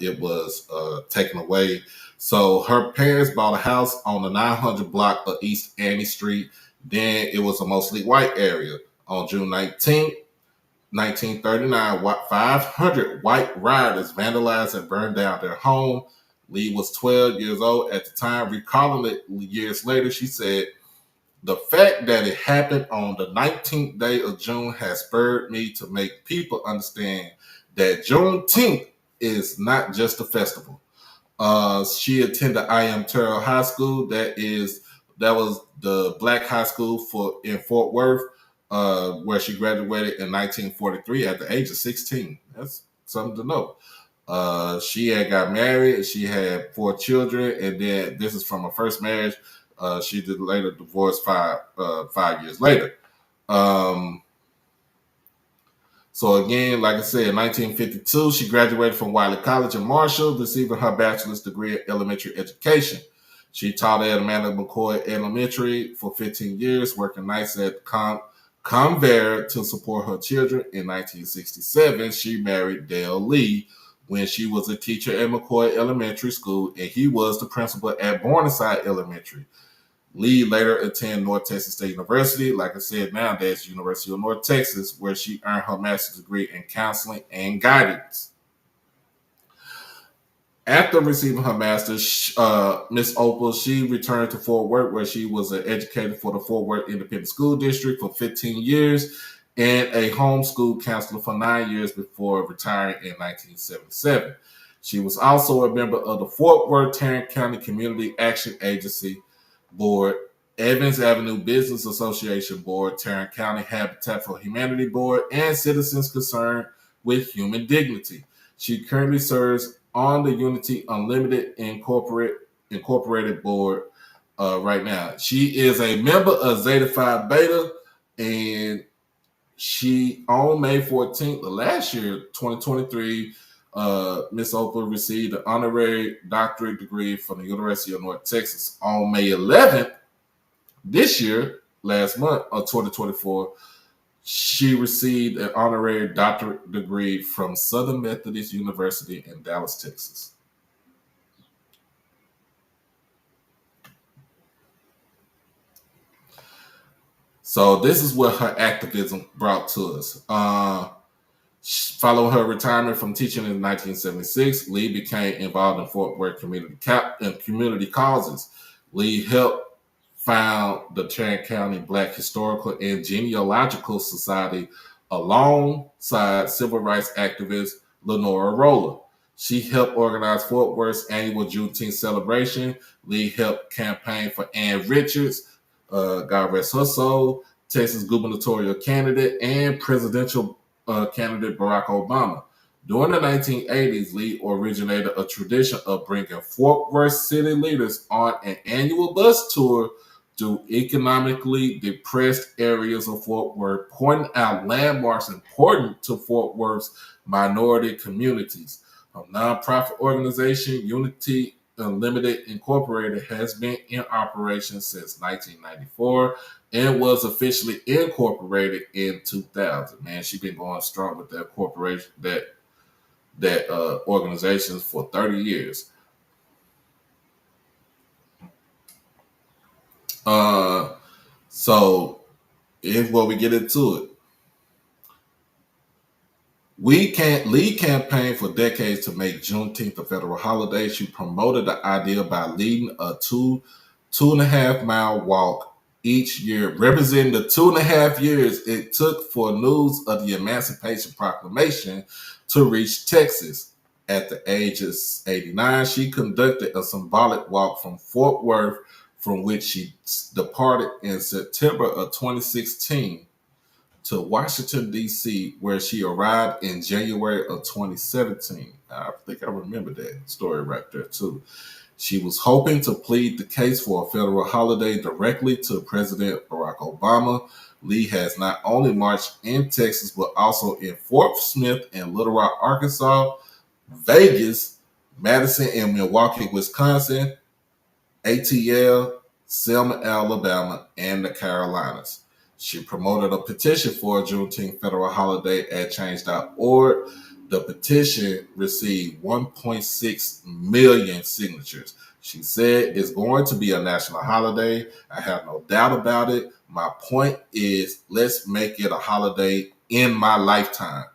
it was taken away. So her parents bought a house on the 900 block of East Annie Street. Then it was a mostly white area. On June 19th, 1939, 500 white rioters vandalized and burned down their home. Lee was 12 years old at the time. Recalling it years later, she said, "The fact that it happened on the 19th day of June has spurred me to make people understand that Juneteenth is not just a festival." She attended I.M. Terrell High School. That was the black high school in Fort Worth, where she graduated in 1943 at the age of 16. That's something to know. She had got married. She had 4 children, and then this is from her first marriage. She did later divorce 5 years later. So again, like I said, in 1952, she graduated from Wiley College in Marshall, receiving her bachelor's degree in elementary education. She taught at Amanda McCoy Elementary for 15 years, working nights at Convair to support her children. In 1967, she married Dale Lee when she was a teacher at McCoy Elementary School, and he was the principal at Morningside Elementary. Lee later attended North Texas State University. Like I said, now that's University of North Texas, where she earned her master's degree in counseling and guidance. After receiving her master's, Miss Opal, she returned to Fort Worth, where she was an educator for the Fort Worth Independent School District for 15 years and a homeschool counselor for 9 years before retiring in 1977. She was also a member of the Fort Worth Tarrant County Community Action Agency Board, Evans Avenue Business Association Board, Tarrant County Habitat for Humanity Board, and Citizens Concerned with Human Dignity. She currently serves on the Unity Unlimited Incorporated Board right now. She is a member of Zeta Phi Beta, and she, on May 14th of last year, 2023, Miss Opal received an honorary doctorate degree from the University of North Texas. On May 11th this year, last month of 2024, she received an honorary doctorate degree from Southern Methodist University in Dallas, Texas. So this is what her activism brought to us. Following her retirement from teaching in 1976, Lee became involved in Fort Worth community causes. Lee helped found the Tarrant County Black Historical and Genealogical Society alongside civil rights activist Lenora Roller. She helped organize Fort Worth's annual Juneteenth celebration. Lee helped campaign for Ann Richards, God rest her soul, Texas gubernatorial candidate, and presidential candidate Barack Obama. During the 1980s, Lee originated a tradition of bringing Fort Worth city leaders on an annual bus tour through economically depressed areas of Fort Worth, pointing out landmarks important to Fort Worth's minority communities. A nonprofit organization, Unity Unlimited Incorporated, has been in operation since 1994 and was officially incorporated in 2000. Man, she's been going strong with that corporation, that organization for 30 years. So here's where we get into it. Lee campaigned for decades to make Juneteenth a federal holiday. She promoted the idea by leading a two and a half mile walk each year, representing the 2.5 years it took for news of the Emancipation Proclamation to reach Texas. At the age of 89, she conducted a symbolic walk from Fort Worth, from which she departed in September of 2016, to Washington, D.C., where she arrived in January of 2017. I think I remember that story right there, too. She was hoping to plead the case for a federal holiday directly to President Barack Obama. Lee has not only marched in Texas, but also in Fort Smith and Little Rock, Arkansas, Vegas, Madison and Milwaukee, Wisconsin, ATL, Selma, Alabama, and the Carolinas. She promoted a petition for a Juneteenth federal holiday at change.org. The petition received 1.6 million signatures. She said it's going to be a national holiday. I have no doubt about it. My point is, let's make it a holiday in my lifetime.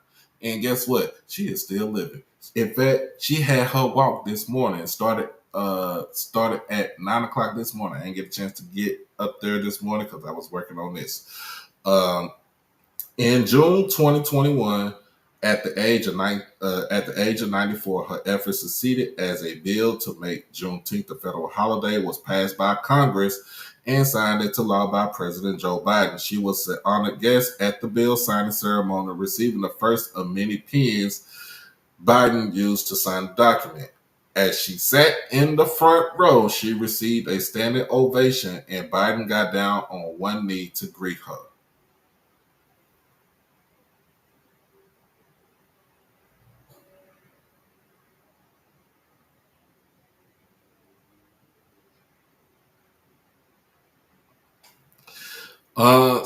And guess what? She is still living. In fact, she had her walk this morning, started at 9 o'clock this morning. I didn't get a chance to get up there this morning because I was working on this. In June 2021, at the age of 94, her efforts succeeded as a bill to make Juneteenth a federal holiday was passed by Congress and signed into law by President Joe Biden. She was an honored guest at the bill signing ceremony, receiving the first of many pens Biden used to sign the document. As she sat in the front row, she received a standing ovation, and Biden got down on one knee to greet her.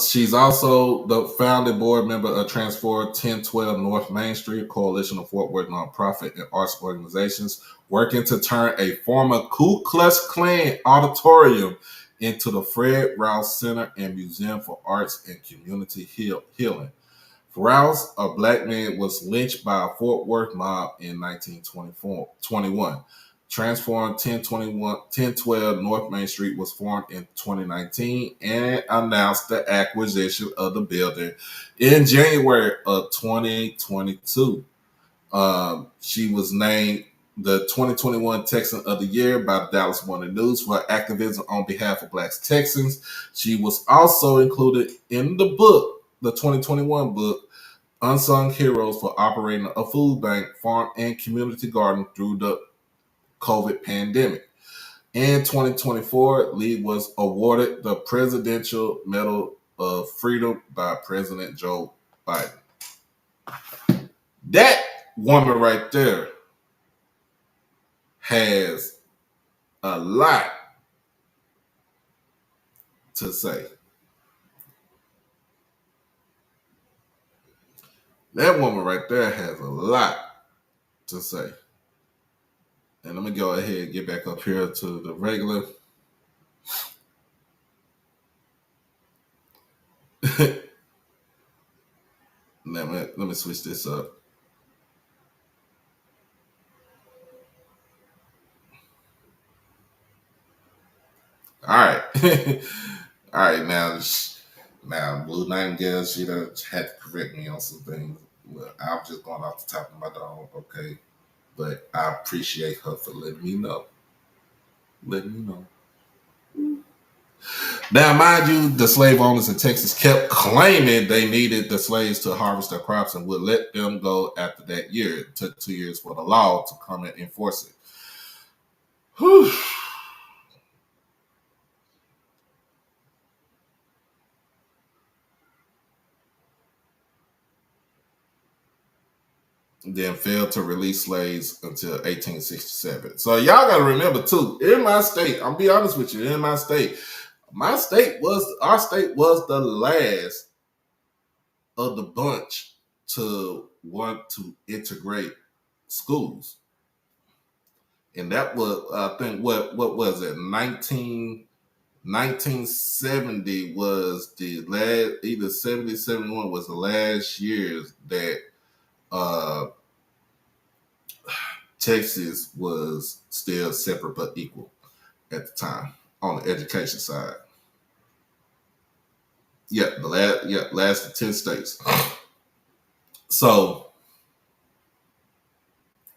She's also the founding board member of Transform 1012 North Main Street, a coalition of Fort Worth nonprofit and arts organizations working to turn a former Ku Klux Klan auditorium into the Fred Rouse Center and Museum for Arts and Community Healing. Rouse, a black man, was lynched by a Fort Worth mob in 1921. Transform 1012 North Main Street was formed in 2019 and announced the acquisition of the building in January of 2022. She was named the 2021 Texan of the Year by the Dallas Morning News for her activism on behalf of Black Texans. She was also included in the book, the 2021 book, Unsung Heroes, for operating a food bank, farm, and community garden through the COVID pandemic. In 2024, Lee was awarded the Presidential Medal of Freedom by President Joe Biden. That woman right there has a lot to say. That woman right there has a lot to say. And let me go ahead and get back up here to the regular. let me switch this up. All right. All right, now Blue Nightingale, she done had to correct me on some things. Well, I'm just going off the top of my dome, okay? But I appreciate her for letting me know. Now, mind you, the slave owners in Texas kept claiming they needed the slaves to harvest their crops and would let them go after that year. It took 2 years for the law to come and enforce it. Whew. then failed to release slaves until 1867. So y'all got to remember too, in my state, I'll be honest with you, in my state, our state was the last of the bunch to want to integrate schools. And that was, I think, what was it, 1970 was the last, either 70, 71 was the last years that Texas was still separate but equal at the time on the education side. Yeah, last of 10 states. So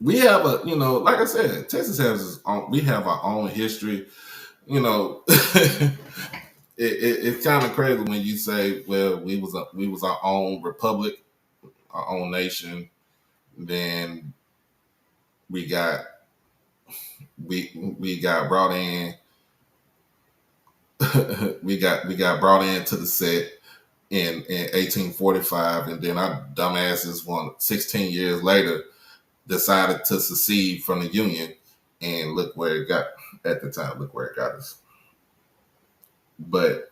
we have like I said, Texas has its own, we have our own history. It's kind of crazy when you say, well, we was our own republic, our own nation. Then we got brought in. we got brought into the set in 1845, and then our dumbasses 16 years later decided to secede from the Union, and look where it got at the time. Look where it got us. But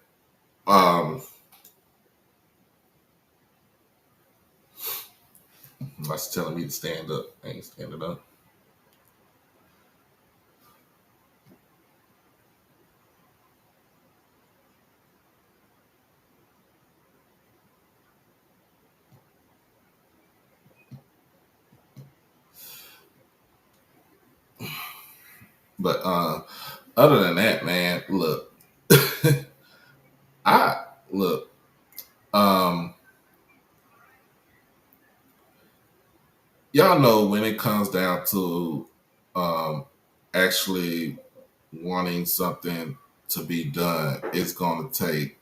that's telling me to stand up. I ain't standing up. But other than that, man, look, y'all know when it comes down to actually wanting something to be done, it's gonna take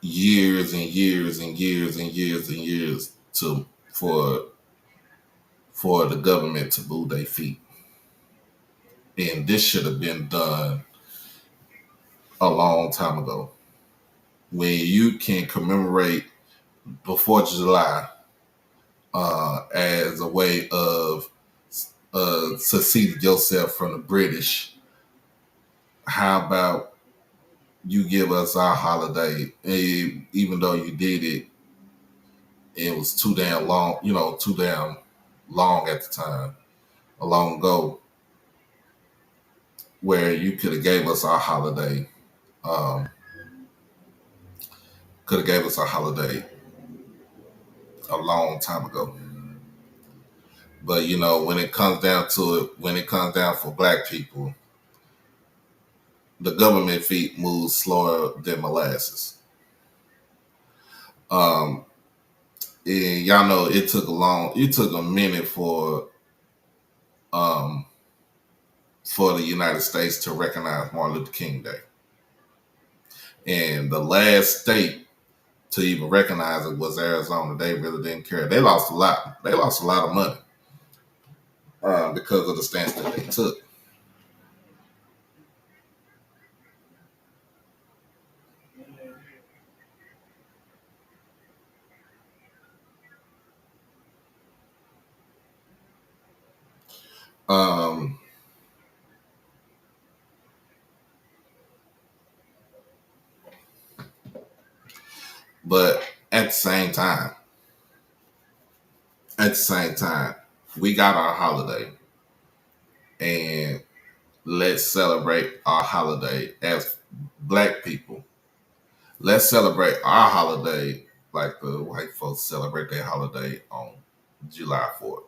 years and years and years and years and years for the government to move their feet. And this should have been done a long time ago. When you can commemorate the July as a way of seceding yourself from the British, how about you give us our holiday? Even though you did it, it was too damn long, too damn long at the time, a long ago, where you could have gave us our holiday. Could have gave us our holiday a long time ago. But when it comes down to it, when it comes down for Black people, the government feet moves slower than molasses. And y'all know it took a minute for the United States to recognize Martin Luther King Day. And the last state to even recognize it was Arizona. They really didn't care. They lost a lot. They lost a lot of money because of the stance that they took. But at the same time, we got our holiday, and let's celebrate our holiday as Black people. Let's celebrate our holiday like the white folks celebrate their holiday on July 4th.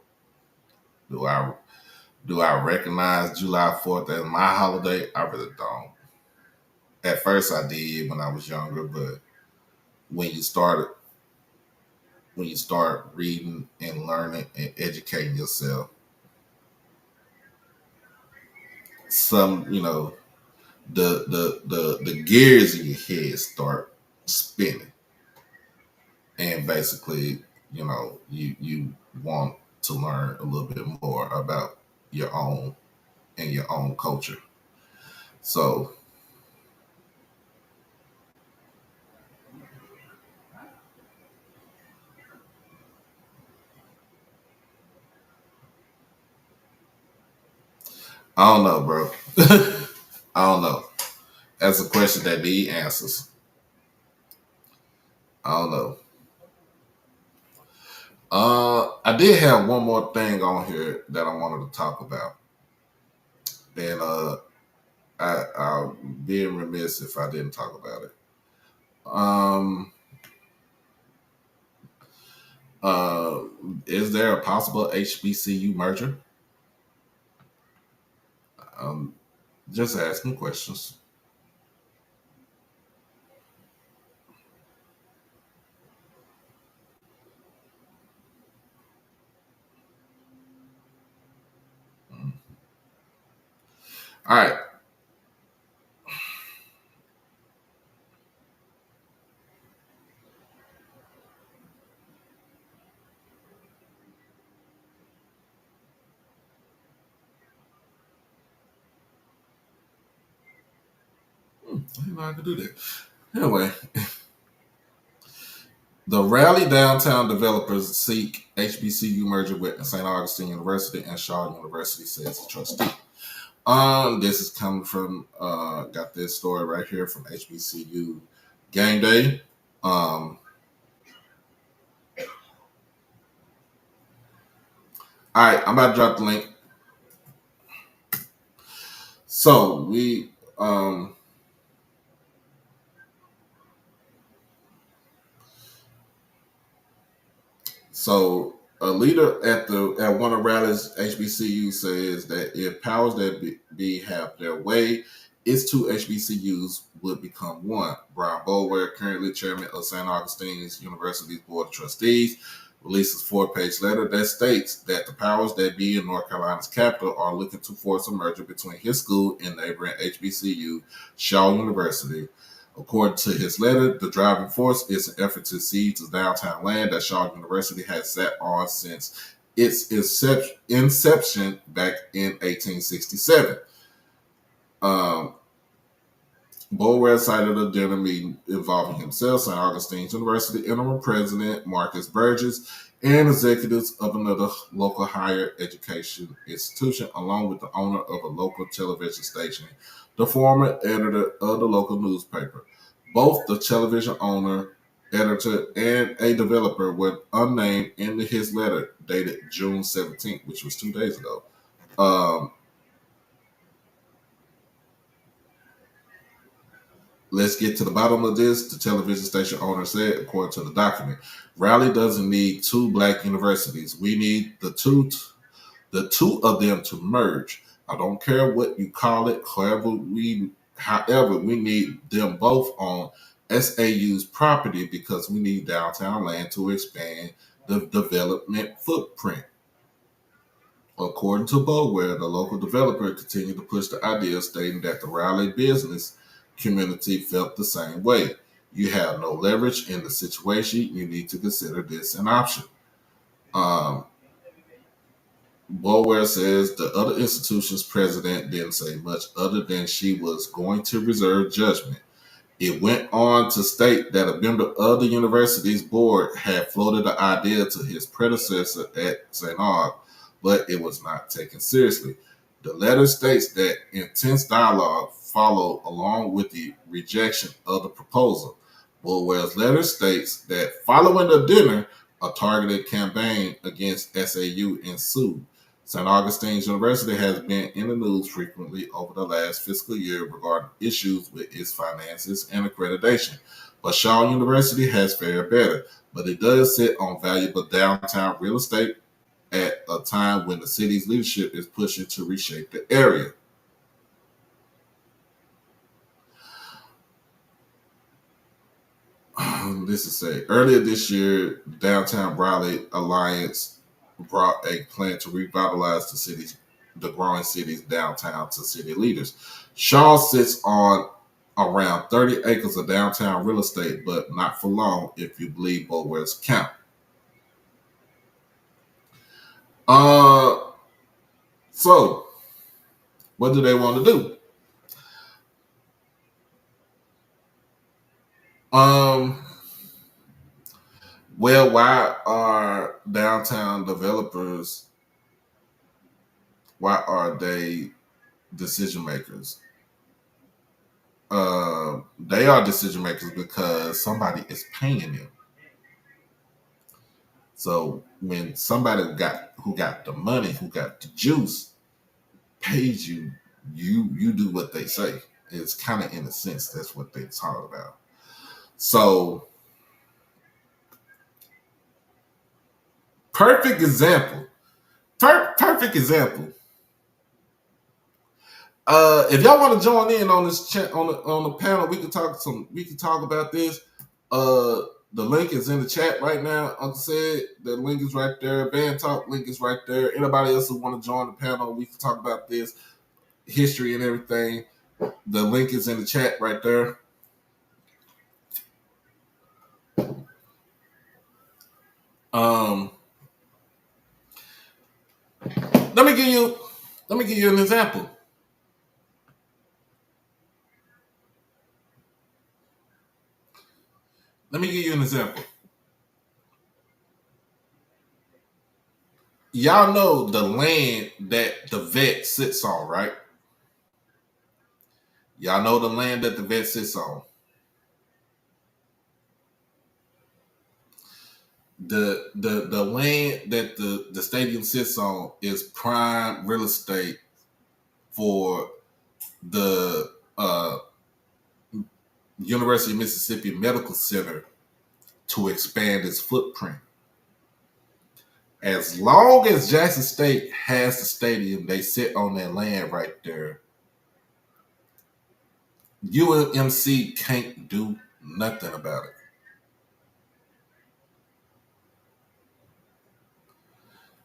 Do I recognize July 4th as my holiday? I really don't. At first I did when I was younger, but when you start reading and learning and educating yourself, the gears in your head start spinning, and basically, you want to learn a little bit more about your own and your own culture. So I don't know, bro. I don't know. That's a question that need answers. I don't know. I did have one more thing on here that I wanted to talk about, and I'll be remiss if I didn't talk about it. Um, uh, is there a possible HBCU merger? Um, just asking questions. All right. I didn't know I could do that. Anyway, the Raleigh downtown developers seek HBCU merger with St. Augustine University and Shaw University, says the trustee. This is coming from got this story right here from HBCU Game Day. All right, I'm about to drop the link. So we so a leader at one of Raleigh's HBCU says that if powers that be have their way, its two HBCUs would become one. Brian Boulware, currently chairman of St. Augustine's University's Board of Trustees, releases a 4-page letter that states that the powers that be in North Carolina's capital are looking to force a merger between his school and neighboring HBCU, Shaw University. According to his letter, the driving force is an effort to seize the downtown land that Shaw University has sat on since its inception back in 1867. Boulware cited a dinner meeting involving himself, St. Augustine's University interim president Marcus Burgess, and executives of another local higher education institution, along with the owner of a local television station, the former editor of the local newspaper. Both the television owner, editor, and a developer were unnamed in his letter dated June 17th, which was 2 days ago. Let's get to the bottom of this. The television station owner said, according to the document, Raleigh doesn't need two black universities. We need the two of them to merge. I don't care what you call it. However, we need them both on SAU's property because we need downtown land to expand the development footprint. According to Boulware, the local developer continued to push the idea, stating that the Raleigh business community felt the same way. You have no leverage in the situation. You need to consider this an option. Boulware says the other institution's president didn't say much other than she was going to reserve judgment. It went on to state that a member of the university's board had floated the idea to his predecessor at St. Aug, but it was not taken seriously. The letter states that intense dialogue followed along with the rejection of the proposal. Boulware's letter states that following the dinner, a targeted campaign against SAU ensued. St. Augustine's University has been in the news frequently over the last fiscal year regarding issues with its finances and accreditation. But Shaw University has fared better, but it does sit on valuable downtown real estate at a time when the city's leadership is pushing to reshape the area. This is say earlier this year, Downtown Raleigh Alliance brought a plan to revitalize the growing city's downtown to city leaders. Shaw sits on around 30 acres of downtown real estate, but not for long if you believe Boulware's count. So what do they want to do? Well, why are downtown developers? Why are they decision makers. They are decision makers because somebody is paying them. So when somebody who got the money, who got the juice, pays you, you do what they say. It's kind of in a sense that's what they talk about. So perfect example. Perfect example. If y'all want to join in on this chat on the panel, we can talk about this. The link is in the chat right now. Uncle said the link is right there. Band Talk link is right there. Anybody else who want to join the panel, we can talk about this history and everything. The link is in the chat right there. Let me give you an example. Let me give you an example. Y'all know the land that the vet sits on, right? Y'all know the land that the vet sits on. The land that the stadium sits on is prime real estate for the University of Mississippi Medical Center to expand its footprint. As long as Jackson State has the stadium, they sit on that land right there. UMC can't do nothing about it.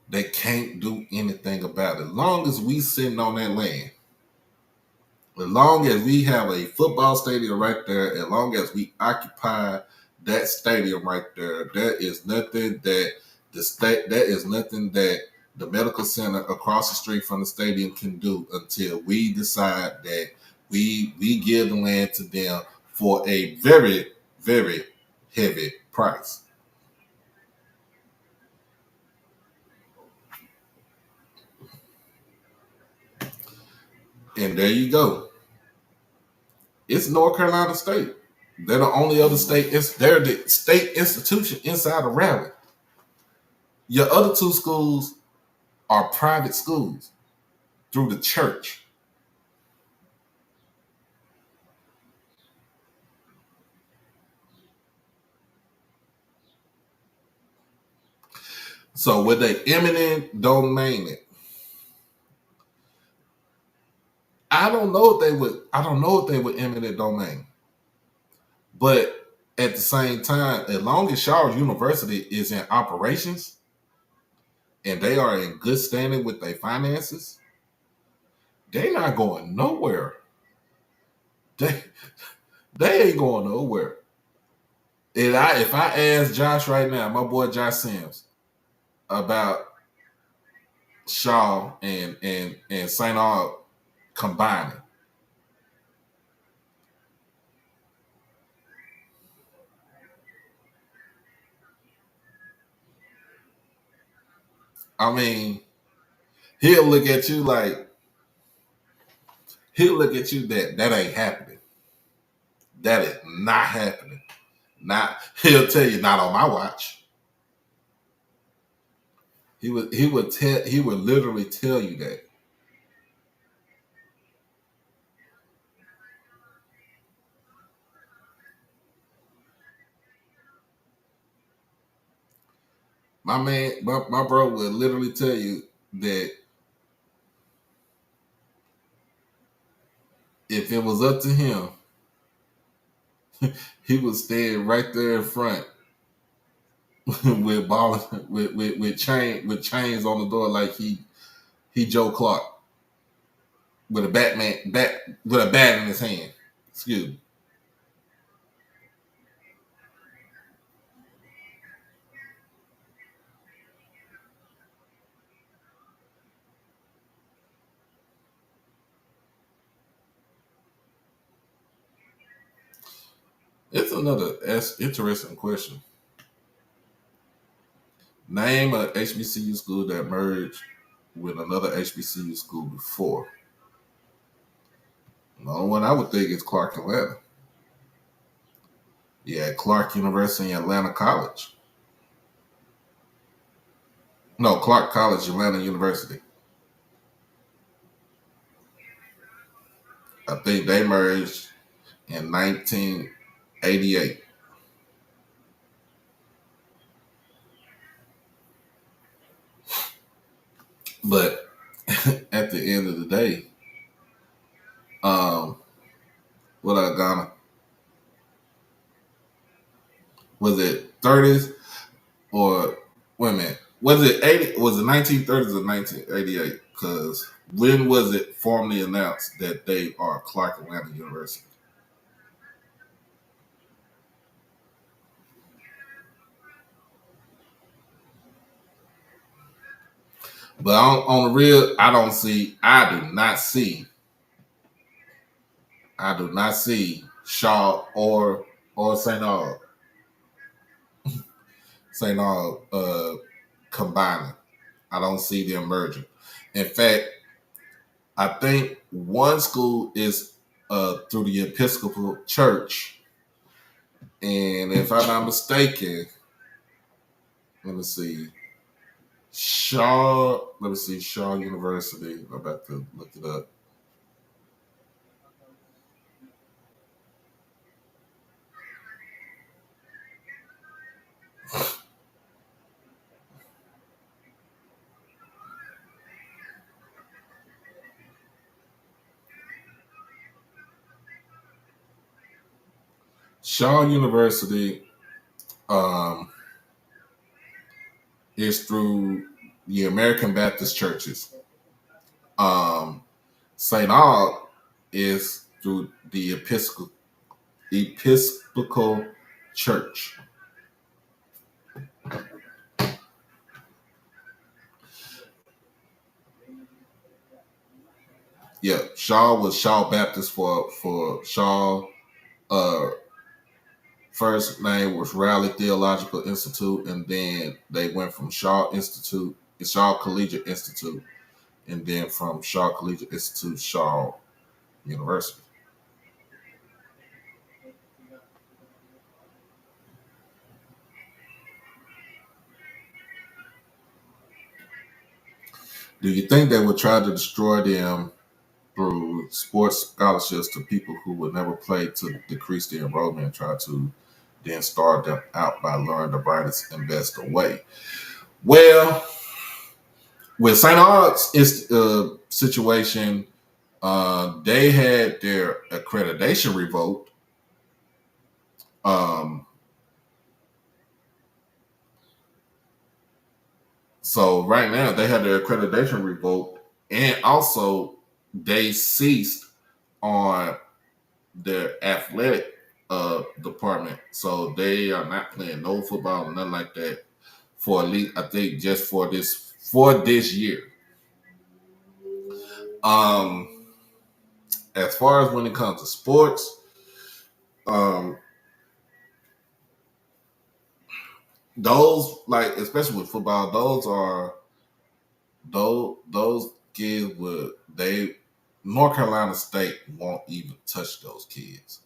They can't do anything about it. As long as we sitting on that land, as long as we have a football stadium right there, as long as we occupy that stadium right there, there is nothing that the medical center across the street from the stadium can do until we decide that we give the land to them for a very, very heavy price. And there you go. It's North Carolina State. They're the only other state. They're the state institution inside of Raleigh. Your other two schools are private schools through the church. So would they eminent domain it? I don't know if they would eminent domain. But at the same time, as long as Charles University is in operations and they are in good standing with their finances, they're not going nowhere. They ain't going nowhere. If I ask Josh right now, my boy Josh Sims, about Shaw and St. Aug combining, I mean, he'll look at you that ain't happening. That is not happening. He'll tell you not on my watch. He would literally tell you that. My man, my bro would literally tell you that if it was up to him, he would stand right there in front with chains on the door like he Joe Clark with a bat in his hand. Excuse me. It's another interesting question. Name a HBCU school that merged with another HBCU school before. The only one I would think is Clark Atlanta. Yeah, Clark University and Atlanta College. No, Clark College, Atlanta University. I think they merged in 1988. But at the end of the day, um, what I Ghana? Was it 30s or wait a minute? Was it 80? Was it 1930s or 1988? Because when was it formally announced that they are Clark Atlanta University? But on the real, I do not see Shaw or St. Aug combining. I don't see them merging. In fact, I think one school is through the Episcopal Church, and if I'm not mistaken, let me see, Shaw University. I'm about to look it up. Shaw University um, is through the American Baptist churches. St. Aug is through the Episcopal Church. Yeah, Shaw was Shaw Baptist for Shaw. Uh, First name was Raleigh Theological Institute, and then they went from Shaw Collegiate Institute, and then from Shaw Collegiate Institute, Shaw University. Do you think they would try to destroy them through sports scholarships to people who would never play to decrease the enrollment and try to then start them out by luring the brightest and best away? Well, with St. Aug's situation, they had their accreditation revoked. Um, so right now they had their accreditation revoked, and also they ceased on their athletic department. So they are not playing no football or nothing like that for at least I think just for this year. Um, as far as when it comes to sports, um, those like especially with football, those kids would they North Carolina State won't even touch those kids.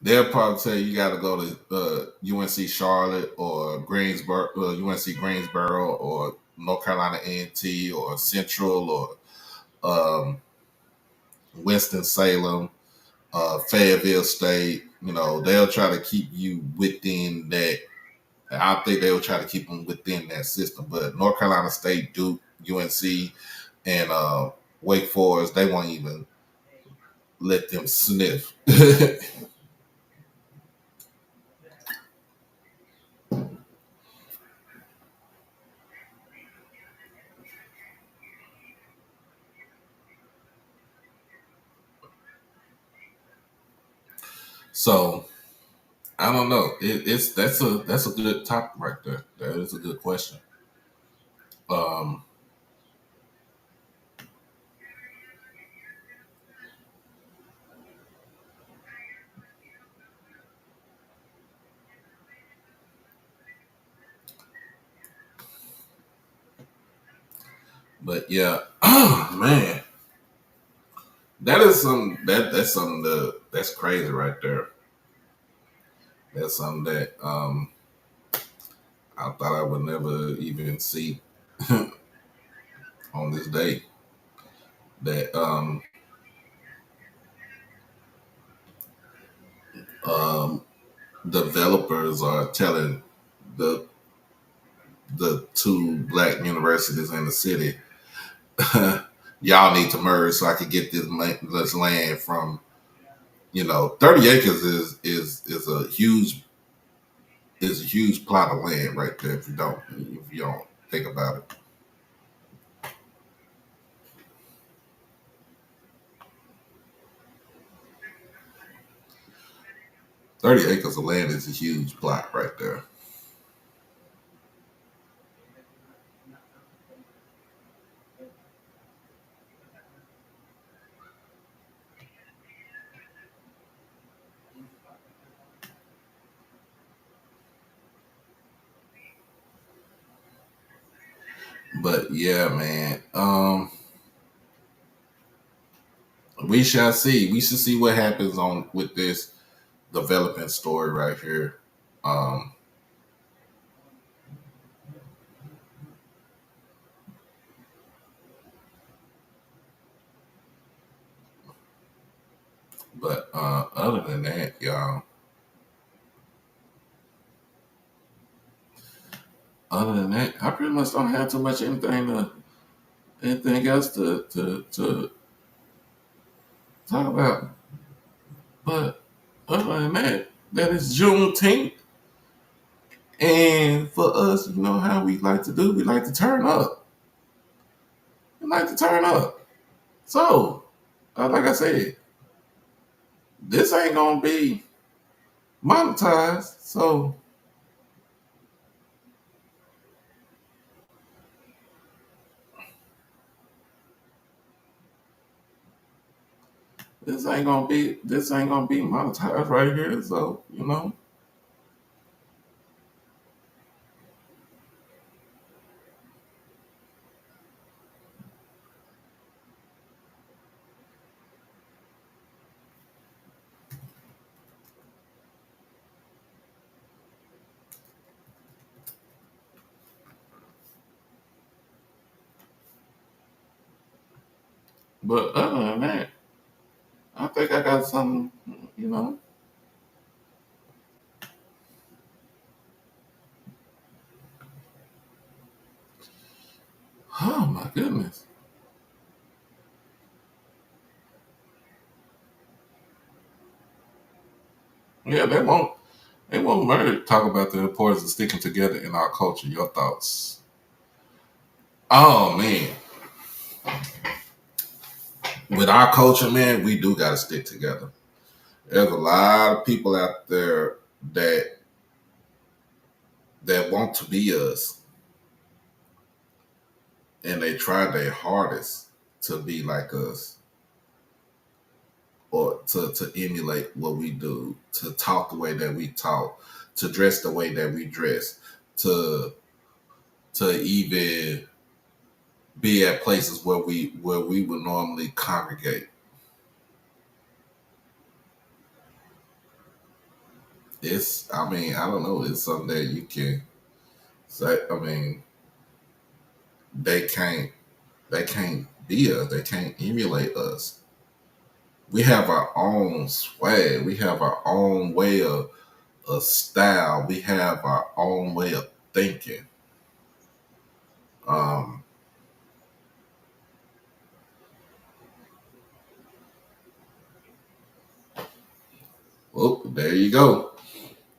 They'll probably tell you got to go to UNC Charlotte or Greensboro, UNC Greensboro, or North Carolina A&T or Central or Winston Salem, Fayetteville State. They'll try to keep you within that. I think they'll try to keep them within that system. But North Carolina State, Duke, UNC, and Wake Forest, they won't even let them sniff. So I don't know. That's a good topic right there. That is a good question. Um, but yeah, Man, that is that's something that's crazy right there. That's something that I thought I would never even see on this day. That um, developers are telling the two black universities in the city, y'all need to merge so I can get this land from 30 acres is a huge plot of land right there if you don't think about it. 30 acres of land is a huge plot right there. But yeah, man. We shall see. We should see what happens on with this development story right here. Um, but other than that, y'all. Other than that, I pretty much don't have too much anything else to talk about. But other than that, that is Juneteenth. And for us, you know how we like to do, we like to turn up. We like to turn up. So, like I said, this ain't gonna be monetized. So this ain't gonna be monetized right here. So, but other than that, I think I got something, you know. Oh my goodness. Yeah, they won't murder talk about the importance of sticking together in our culture. Your thoughts? Oh man, with our culture, man, we do gotta stick together. There's a lot of people out there that want to be us, and they try their hardest to be like us, or to emulate what we do, to talk the way that we talk, to dress the way that we dress, to even be at places where we would normally congregate. I mean, I don't know, it's something that you can say. I mean, they can't they can't be us, they can't emulate us. We have our own swag, we have our own way of style, we have our own way of thinking. Um, well, there you go.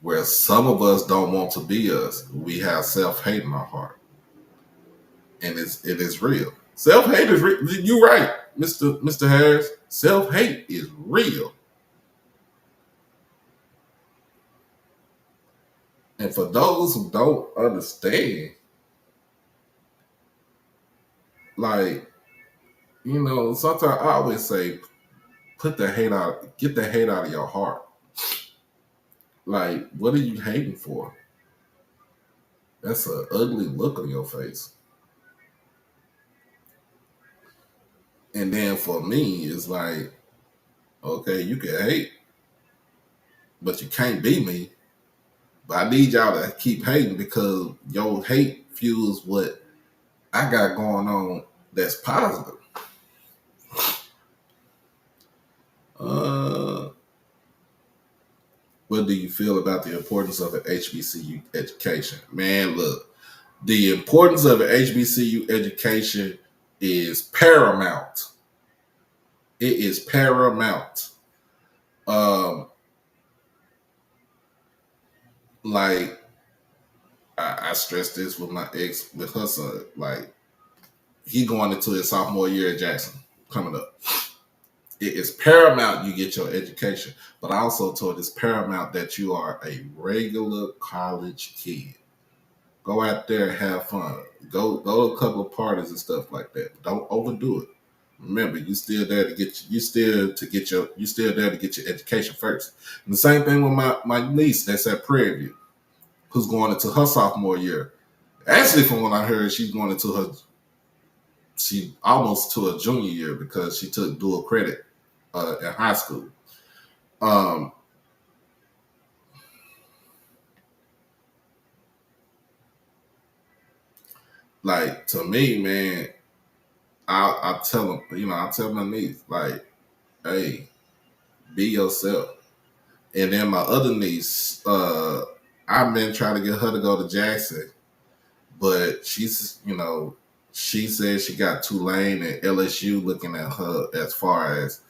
Where some of us don't want to be us, we have self hate in our heart, and it is real. Self hate is real. You're right, Mister Harris. Self hate is real, and for those who don't understand, like sometimes I always say, put the hate out, get the hate out of your heart. Like, what are you hating for? That's an ugly look on your face. And then for me, it's like, okay, you can hate, but you can't be me. But I need y'all to keep hating because your hate fuels what I got going on that's positive. Uh, what do you feel about the importance of an HBCU education? Man, look, the importance of an HBCU education is paramount. It is paramount. Um, like I stressed this with my ex, with her son. Like he going into his sophomore year at Jackson coming up. It is paramount you get your education, but I also told it's paramount that you are a regular college kid. Go out there and have fun. Go to a couple of parties and stuff like that. Don't overdo it. Remember, you still there to get you still there to get your education first. And the same thing with my niece that's at Prairie View, who's going into her sophomore year. Actually, from what I heard, she almost to a junior year because she took dual credit in high school. Um, like to me, man, I tell them, I tell my niece, like, hey, be yourself. And then my other niece, I've been trying to get her to go to Jackson, but she said she got Tulane and LSU looking at her as far as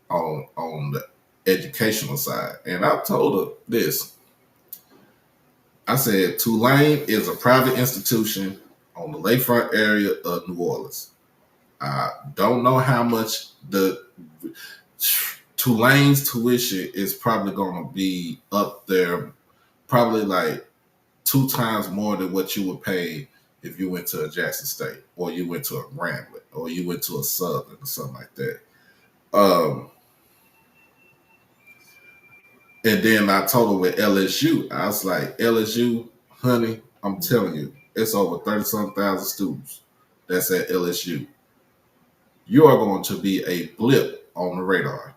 on the educational side. And I told her this. I said Tulane is a private institution on the lakefront area of New Orleans. I don't know how much the Tulane's tuition is probably going to be up there, probably like 2 times more than what you would pay if you went to a Jackson State or you went to a Grambling or you went to a Southern or something like that. And then I told her with LSU, I was like, LSU, honey, I'm telling you, it's over 30-some thousand students that's at LSU. You are going to be a blip on the radar.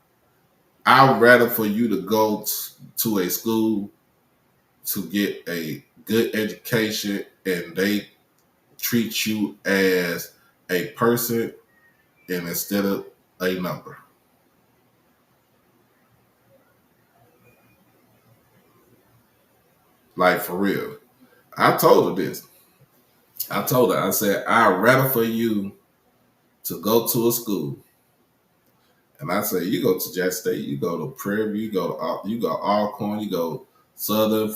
I would rather for you to go to a school to get a good education and they treat you as a person and instead of a number. Like for real. I told her this. I said, I'd rather for you to go to a school. And I say, you go to Jackson State, you go to Prairie View, you go Alcorn, you go Southern.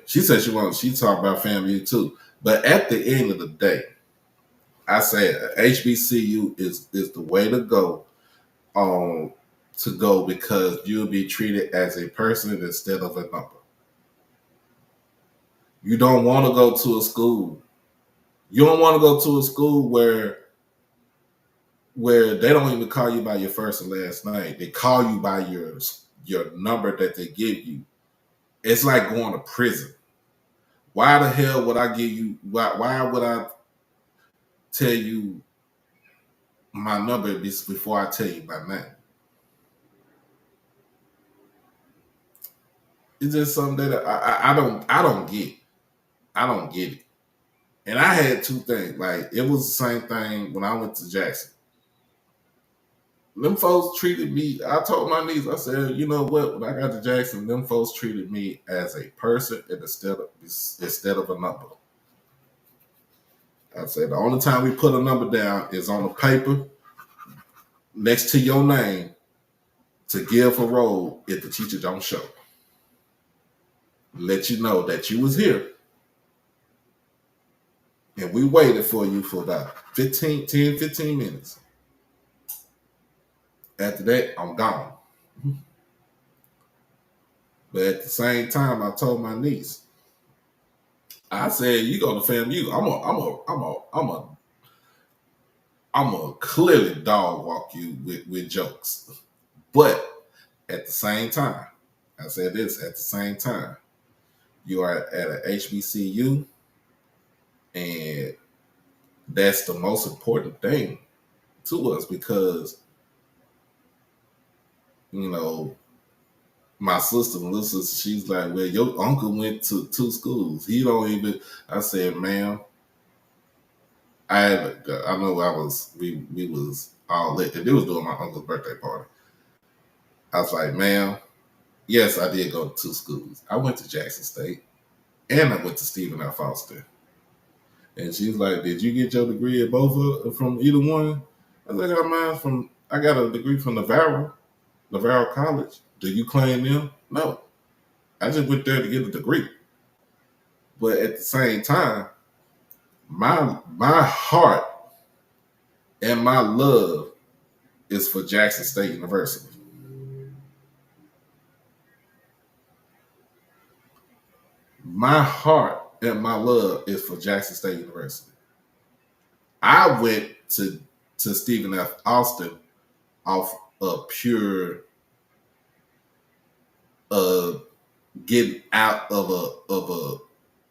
She said she talked about FAMU too. But at the end of the day, I say HBCU is the way to go because you'll be treated as a person instead of a number. You don't want to go to a school. You don't want to go to a school where they don't even call you by your first and last name. They call you by your number that they give you. It's like going to prison. Why the hell would I give you? Why would I tell you my number before I tell you my name? It's just something that I don't get. I don't get it. And I had 2 things. Like it was the same thing when I went to Jackson. Them folks treated me. I told my niece, I said, you know what? When I got to Jackson, them folks treated me as a person instead of a number. I said the only time we put a number down is on the paper next to your name to give a roll if the teacher don't show. Let you know that you was here. And we waited for you for about 15 minutes. After that, I'm gone. But at the same time, I told my niece, I said, "You go to FAMU. I'm a clearly dog walk you with jokes, but at the same time, I said this. At the same time, you are at a HBCU, and that's the most important thing to us because, my sister Melissa, she's like, well, your uncle went to 2 schools. He don't even. I said, ma'am, I know we was all lit. And it was doing my uncle's birthday party. I was like, ma'am, yes, I did go to 2 schools. I went to Jackson State and I went to Stephen F. Austin. And she's like, did you get your degree at both from either one? I was like, I got a degree from Navarro College. Do you claim them? No. I just went there to get a degree. But at the same time, my heart and my love is for Jackson State University. My heart and my love is for Jackson State University. I went to Stephen F. Austin off of pure getting out of a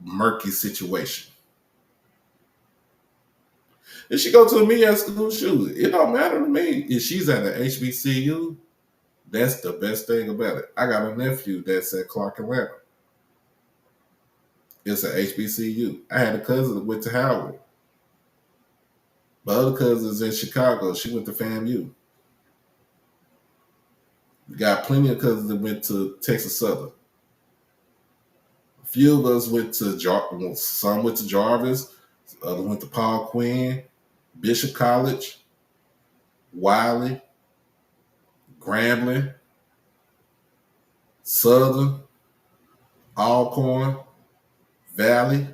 murky situation. If she go to a media school, shoot, it don't matter to me. If she's at an HBCU, that's the best thing about it. I got a nephew that's at Clark Atlanta. It's an HBCU. I had a cousin that went to Howard. My other cousin's in Chicago. She went to FAMU. We got plenty of cousins that went to Texas Southern. A few of us went to some went to Jarvis, others went to Paul Quinn, Bishop College, Wiley, Grambling, Southern, Alcorn, Valley.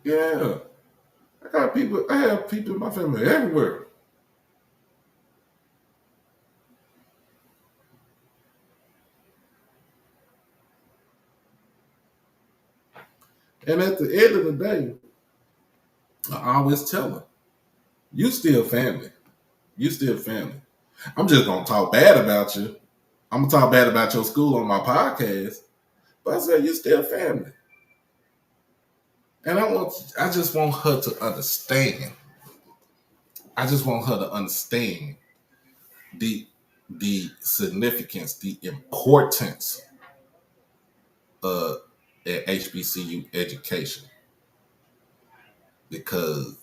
Yeah. I have people in my family everywhere. And at the end of the day, I always tell them, you still family. You still family. I'm just going to talk bad about you. I'm going to talk bad about your school on my podcast. But I said, you still family. And I just want her to understand. I just want her to understand the significance, the importance of HBCU education. Because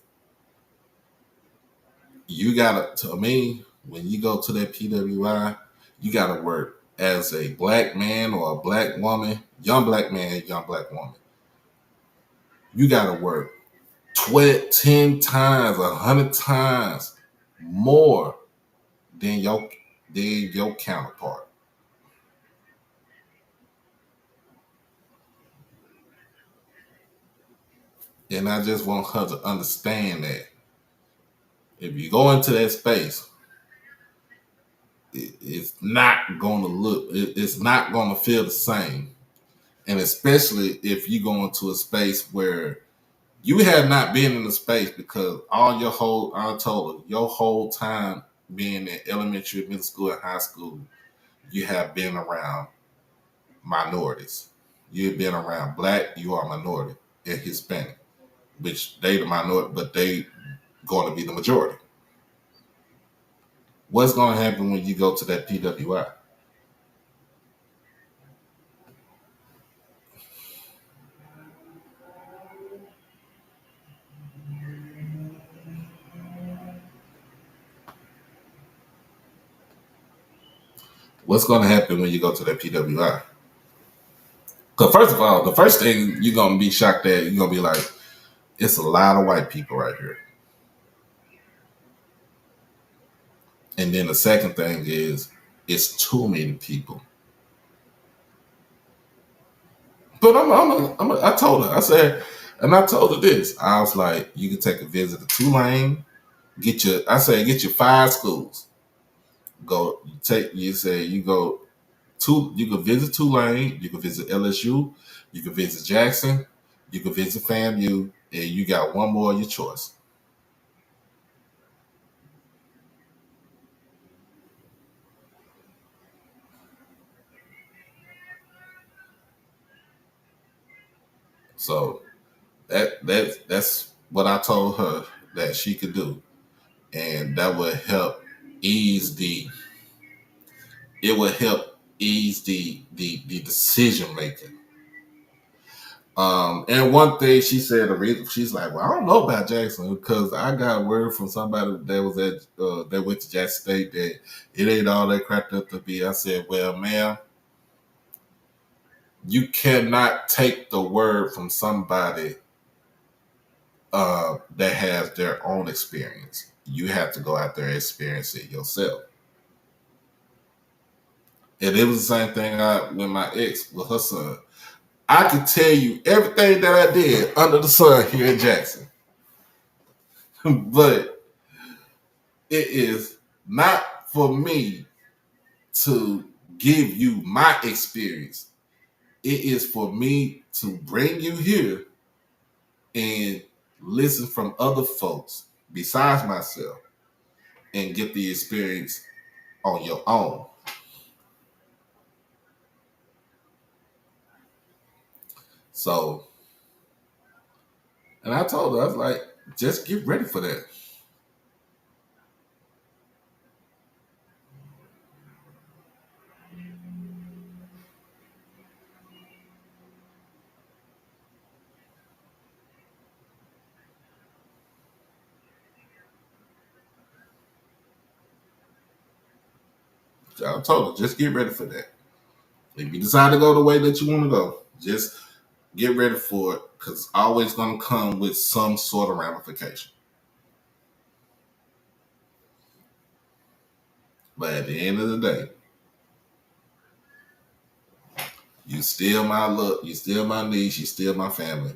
you gotta, to me, when you go to that PWI, you gotta work as a black man or a black woman, young black man, young black woman. You gotta work 10 times, 100 times more than your counterpart. And I just want her to understand that if you go into that space, it's not going to feel the same. And especially if you go into a space where you have not been in the space, because your whole time being in elementary, middle school, and high school, you have been around minorities. You've been around black, you are a minority, and Hispanic, which they the minority, but they going to be the majority. What's going to happen when you go to that PWI? What's going to happen when you go to that PWI? Because first of all, the first thing you're going to be shocked at, you're going to be like, it's a lot of white people right here. And then the second thing is, it's too many people. But I told her, I told her this. I was like, you can take a visit to Tulane, get your 5 schools. You can visit Tulane, you can visit LSU, you can visit Jackson, you can visit FAMU, and you got one more of your choice. So That's what I told her that she could do, and that would help ease the it would help ease the decision making. And one thing she said, the reason she's like, well, I don't know about Jackson because I got word from somebody that was at that went to Jackson State that it ain't all that cracked up to be. I said, well, ma'am, you cannot take the word from somebody that has their own experience. You have to go out there and experience it yourself. And it was the same thing with my ex, with her son. I could tell you everything that I did under the sun here in Jackson. But it is not for me to give you my experience. It is for me to bring you here and listen from other folks besides myself and get the experience on your own. So, and I told her, I was like, just get ready for that. I told her, just get ready for that. If you decide to go the way that you want to go, just get ready for it because it's always going to come with some sort of ramification. But at the end of the day, you still my look, you still my niece, you still my family.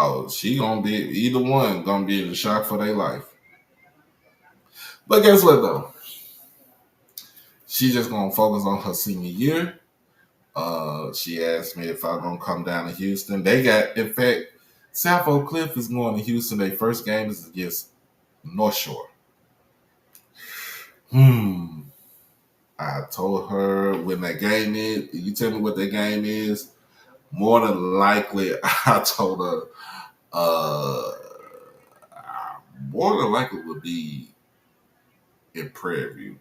Oh, she gonna be either one gonna be in the shock for their life. But guess what though? She just gonna focus on her senior year. She asked me if I'm gonna come down to Houston. They got, in fact, South Oak Cliff is going to Houston. Their first game is against North Shore. I told her when that game is, you tell me what that game is. More than likely, I told her, more than likely would be in Prairie View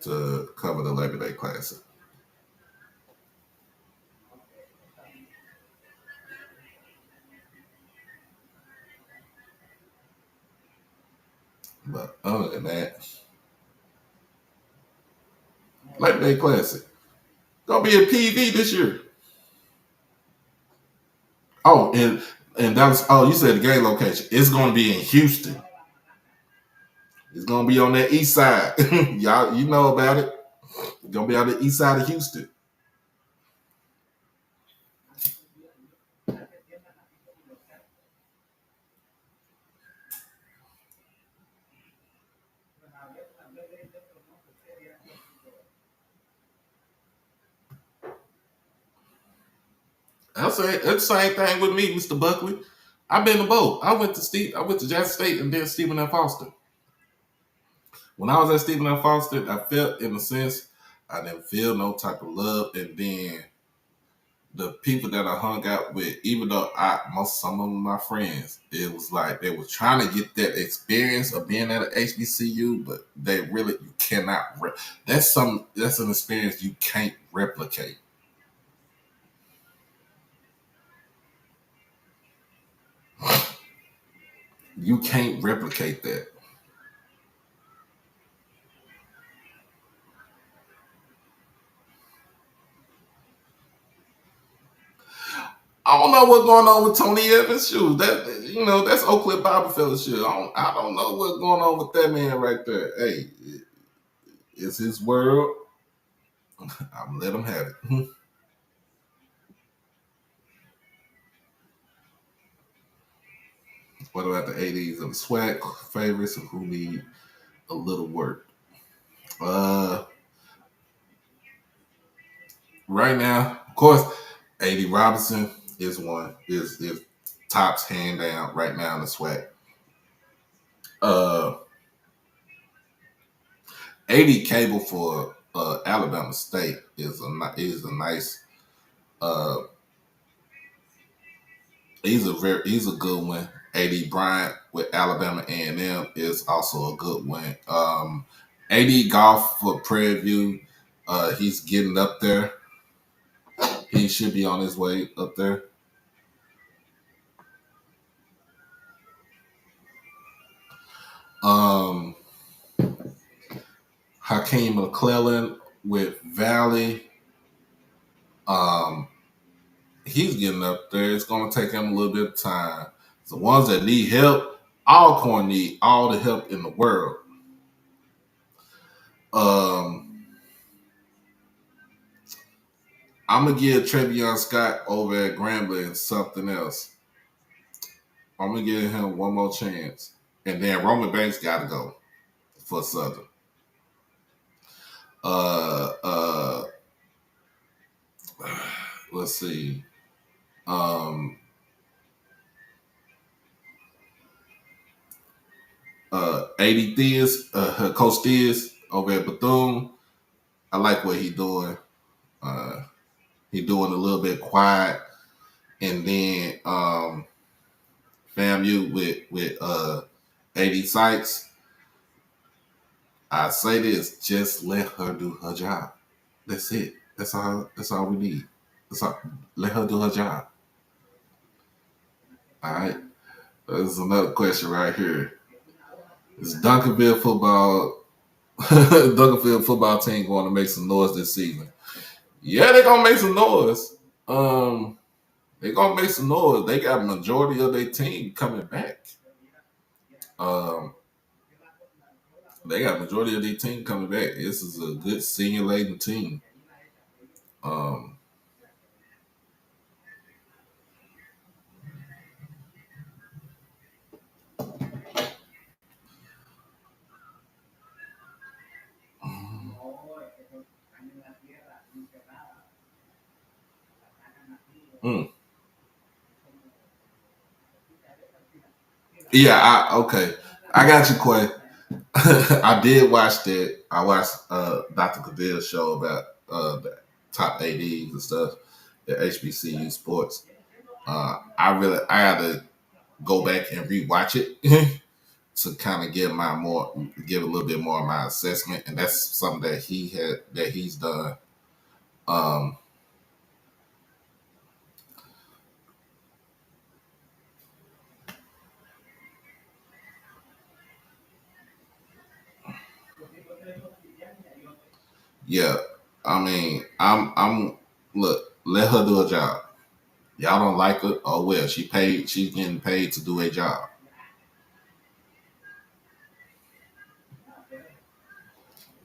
to cover the Labor Day Classic. But other than that, Labor Day Classic gonna be at PV this year. Oh, and that was, oh, you said the game location. It's gonna be in Houston. It's gonna be on that east side. Y'all, you know about it. It's gonna be on the east side of Houston. That's the same thing with me, Mr. Buckley. I've been to both. I went to Jackson State and then Stephen F. Foster. When I was at Stephen F. Foster, I felt, in a sense, I didn't feel no type of love. And then the people that I hung out with, even though some of my friends, it was like they were trying to get that experience of being at an HBCU, but they really, you cannot. That's an experience you can't replicate. You can't replicate that. I don't know what's going on with Tony Evans' shoes. That's Oak Cliff Bible Fellowship. I don't know what's going on with that man right there. Hey, it's his world. I'm gonna let him have it. What about the 80s and the swag favorites and who need a little work? Right now, of course, 80 Robinson is one. Is tops hand down right now in the SWAC. Uh, 80 cable for Alabama State is a nice. He's a good one. 80 Bryant with Alabama A&M is also a good one. 80 golf for Prairie View. He's getting up there. He should be on his way up there. Hakeem McClellan with Valley. He's getting up there. It's going to take him a little bit of time. The ones that need help, Alcorn need all the help in the world. I'm going to give Trevion Scott over at Grambling something else. I'm going to give him one more chance. And then Roman Banks got to go for Southern. Let's see. 80 Theus, Coach Theus over at Bethune. I like what he's doing. He's doing a little bit quiet. And then FAMU with 80 Sykes. I say this, just let her do her job. That's it. That's all we need. Let her do her job. All right. There's another question right here. Is Duncanville football team going to make some noise this season? Yeah, they're gonna make some noise. They're gonna make some noise. They got a majority of their team coming back. They got a majority of their team coming back. This is a good senior laden team. Yeah, okay. I got you, Quay. I did watch that. I watched Dr. Cadell's show about the top ADs and stuff at HBCU sports. I had to go back and rewatch it to kind of give a little bit more of my assessment, and that's something that he's done. Yeah, I mean, I'm look, let her do a job. Y'all don't like her? Oh well, she's getting paid to do a job.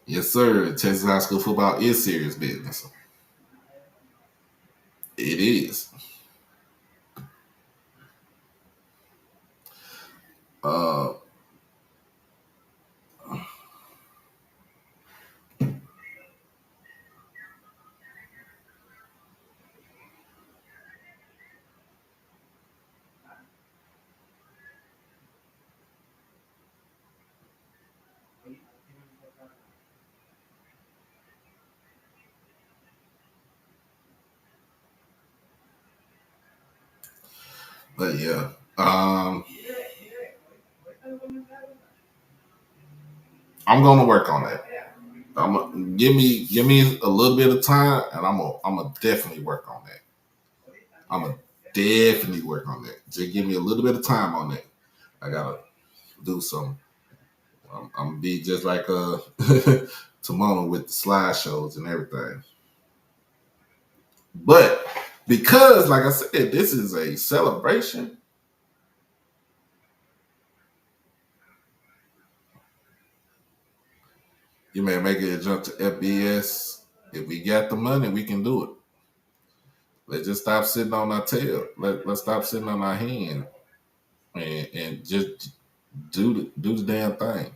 Yes, sir. Texas high school football is serious business. It is. But yeah, I'm gonna work on that. Give me a little bit of time, and I'm gonna definitely work on that. I'm gonna definitely work on that. Just give me a little bit of time on that. I gotta do some. I'm gonna be just like Timona with the slideshows and everything. But because, like I said, this is a celebration. You may make it a jump to FBS. If we got the money, we can do it. Let's just stop sitting on our tail. Let's stop sitting on our hand and just do the damn thing.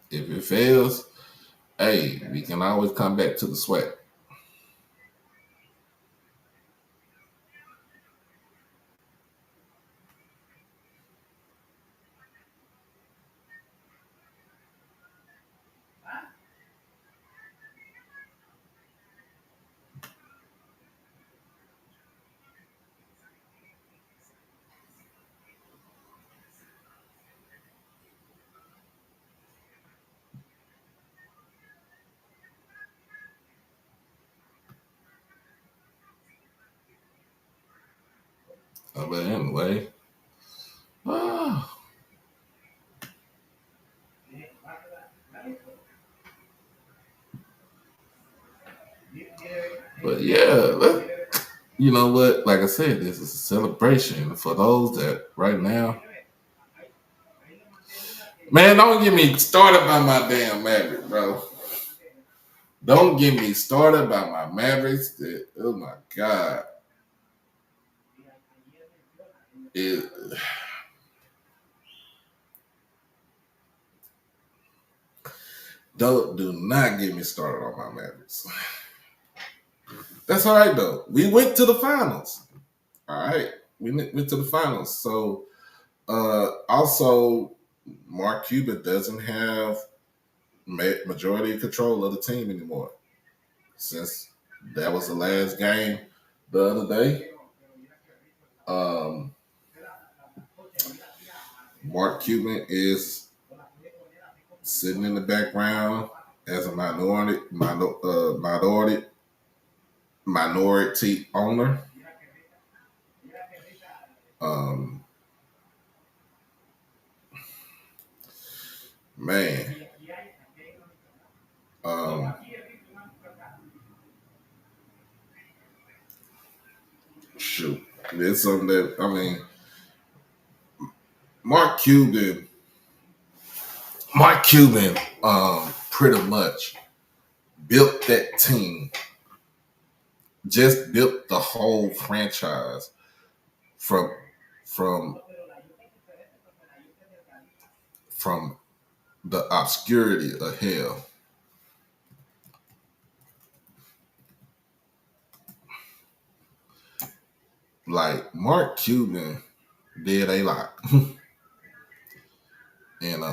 If it fails, hey, we can always come back to the SWAC. But anyway, but yeah, you know what? Like I said, this is a celebration for those that right now. Man, don't get me started by my damn Maverick, bro. Don't get me started by my Mavericks. Oh my God. It, do not get me started on my Mavericks. That's all right though. We went to the finals. All right. We went to the finals. So also Mark Cuban doesn't have majority control of the team anymore. Since that was the last game the other day. Mark Cuban is sitting in the background as a minority owner. Man. Shoot. It's something that, I mean, Mark Cuban, pretty much built that team, just built the whole franchise from the obscurity of hell. Like Mark Cuban did a lot. And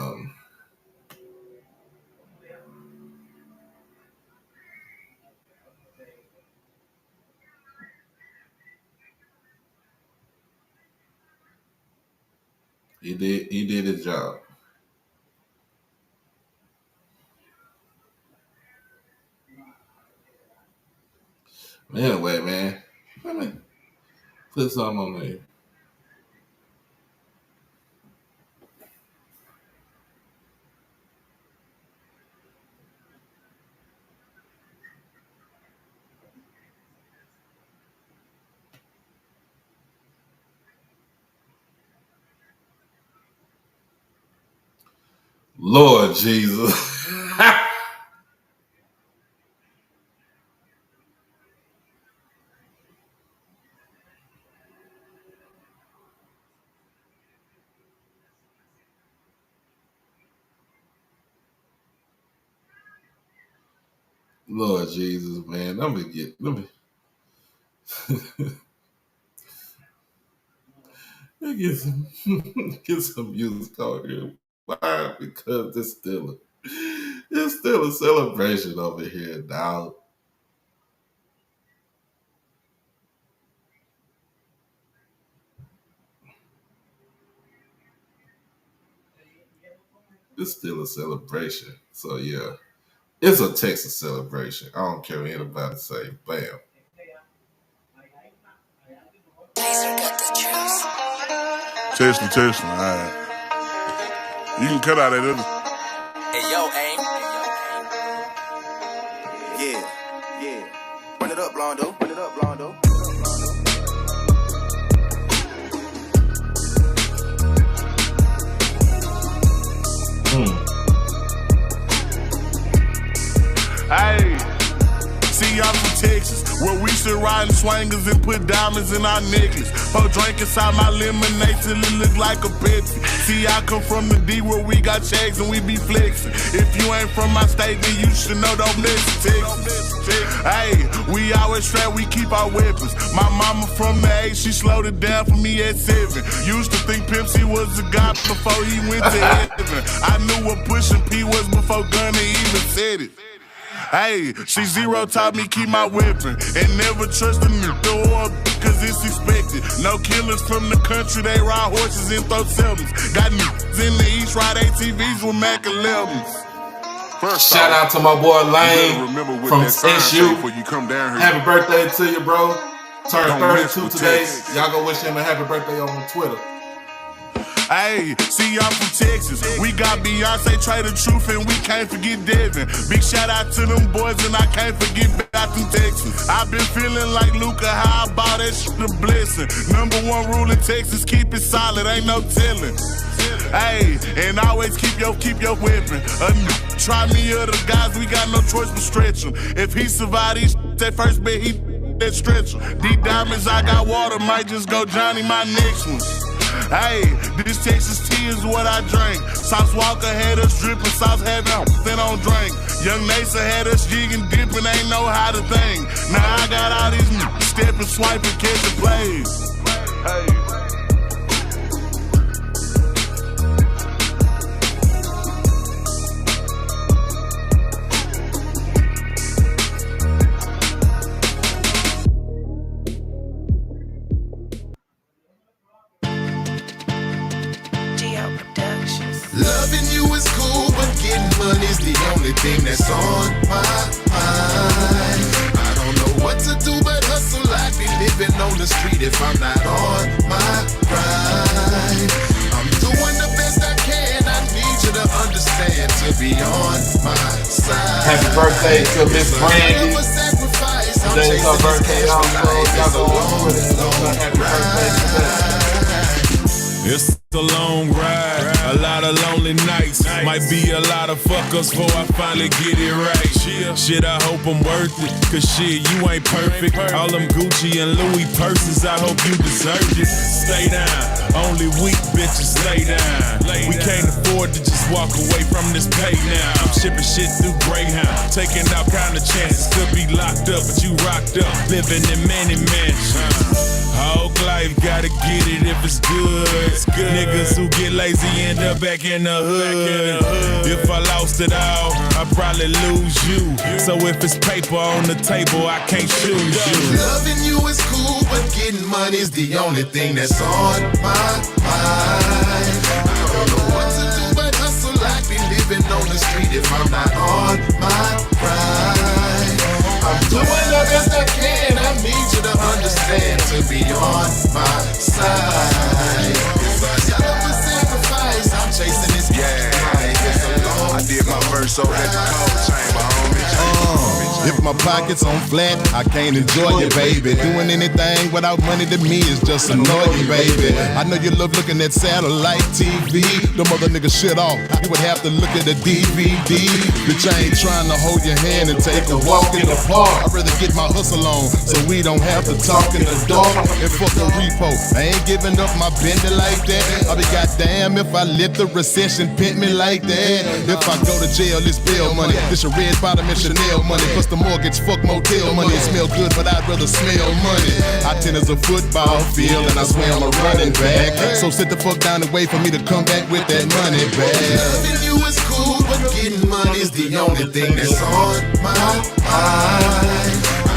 he did his job. Anyway, man, let me put something on there. Lord Jesus. Lord Jesus, man. Let me get get some music on here. Why? Because it's still a celebration over here, dog. It's still a celebration. So yeah. It's a Texas celebration. I don't care what anybody say. Bam. Testing. All right. You can cut out that other. Hey, yo, aim. Yeah. Run it up, Blondo. Hey, see y'all from Texas, where we sit riding swangers and put diamonds in our necklace. Pour drink inside my lemonade till it look like a Pepsi. See, I come from the D where we got checks and we be flexing. If you ain't from my state, then you should know, don't mess with Texas. Hey, we always strapped, we keep our weapons. My mama from the 8, she slowed it down for me at 7. Used to think Pimp C was a god before he went to heaven. I knew what pushing P was before Gunna even said it. Hey, she zero taught me keep my weapon and never trust a new door cause it's expected. No killers from the country, they ride horses and throw sevens. Got niggas in the East, ride ATVs with Mac 11s. Shout out to my boy Lane from SU. Happy birthday to you, bro. Turned Don't mess 32 with today. Texas. Y'all go wish him a happy birthday on Twitter. Hey, see y'all from Texas. We got Beyonce, Trey the Truth, and we can't forget Devin. Big shout out to them boys, and I can't forget back from Texas. I've been feeling like Luca, how about that shit a blessing? #1 rule in Texas, keep it solid, ain't no telling. Hey, and always keep your weapon. Try me or the guys, we got no choice but stretch him. If he survive these that first bet, he that stretch him. These diamonds, I got water, might just go Johnny, my next one. Hey, this Texas tea is what I drink. Sauce Walker had us dripping, Sauce having then on drink. Young Nasa had us jigging, dipping, ain't know how to think. Now I got all these stepping, swiping, catching plays. Hey. Loving you is cool, but getting money's the only thing that's on my mind. I don't know what to do but hustle. I'd be living on the street if I'm not on my grind. I'm doing the best I can. I need you to understand to be on my side. Happy birthday to Miss Brandy. Today is her birthday, y'all. Y'all go on with it. Happy birthday to her. It's a long ride, a lot of lonely nights. Might be a lot of fuckers before I finally get it right. Shit, I hope I'm worth it, cause shit, you ain't perfect. All them Gucci and Louis purses, I hope you deserve it. Stay down, only weak bitches stay down. We can't afford to just walk away from this pay now. I'm shipping shit through Greyhound, taking out kind of chances. Could be locked up, but you rocked up, living in many mansions. Hog life, gotta get it if it's good. Niggas who get lazy end up back in the hood. If I lost it all, I'd probably lose you. So if it's paper on the table, I can't choose you. Loving you is cool, but getting money's the only thing that's on my mind. I don't know what to do but hustle. I'd be living on the street if I'm not on my grind. I'm doing the best I can. I need you to understand to be on my side. If I tell them a sacrifice, I'm chasing this life. It's a long I did my verse over at the cold chamber, homie. If my pockets on flat, I can't enjoy you, baby. Doing anything without money to me is just annoying, baby. I know you love looking at satellite TV. The mother nigga shit off, you would have to look at the DVD. Bitch, I ain't trying to hold your hand and take a walk in the park. I'd rather get my hustle on, so we don't have to talk in the dark. And fuck a repo, I ain't giving up my bender like that. I'll be goddamn if I let the recession pimp me like that. If I go to jail, it's bail money. This your red bottom and Chanel money. Plus the mortgage, fuck motel money. It smell good, but I'd rather smell money. I tennis a football field and I swear I'm a running back. So sit the fuck down and wait for me to come back with that money back. Loving you is cool, but getting money's the only thing that's on my mind. I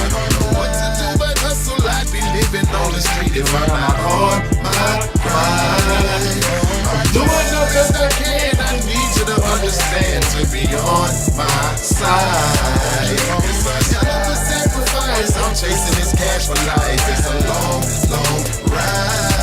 don't know what to do but hustle. I'd be living on the street if I'm not on my grind. I'm doing the best I can. I need you to understand to be on my side. If I tell them a sacrifice, I'm chasing this cash for life. It's a long, long ride.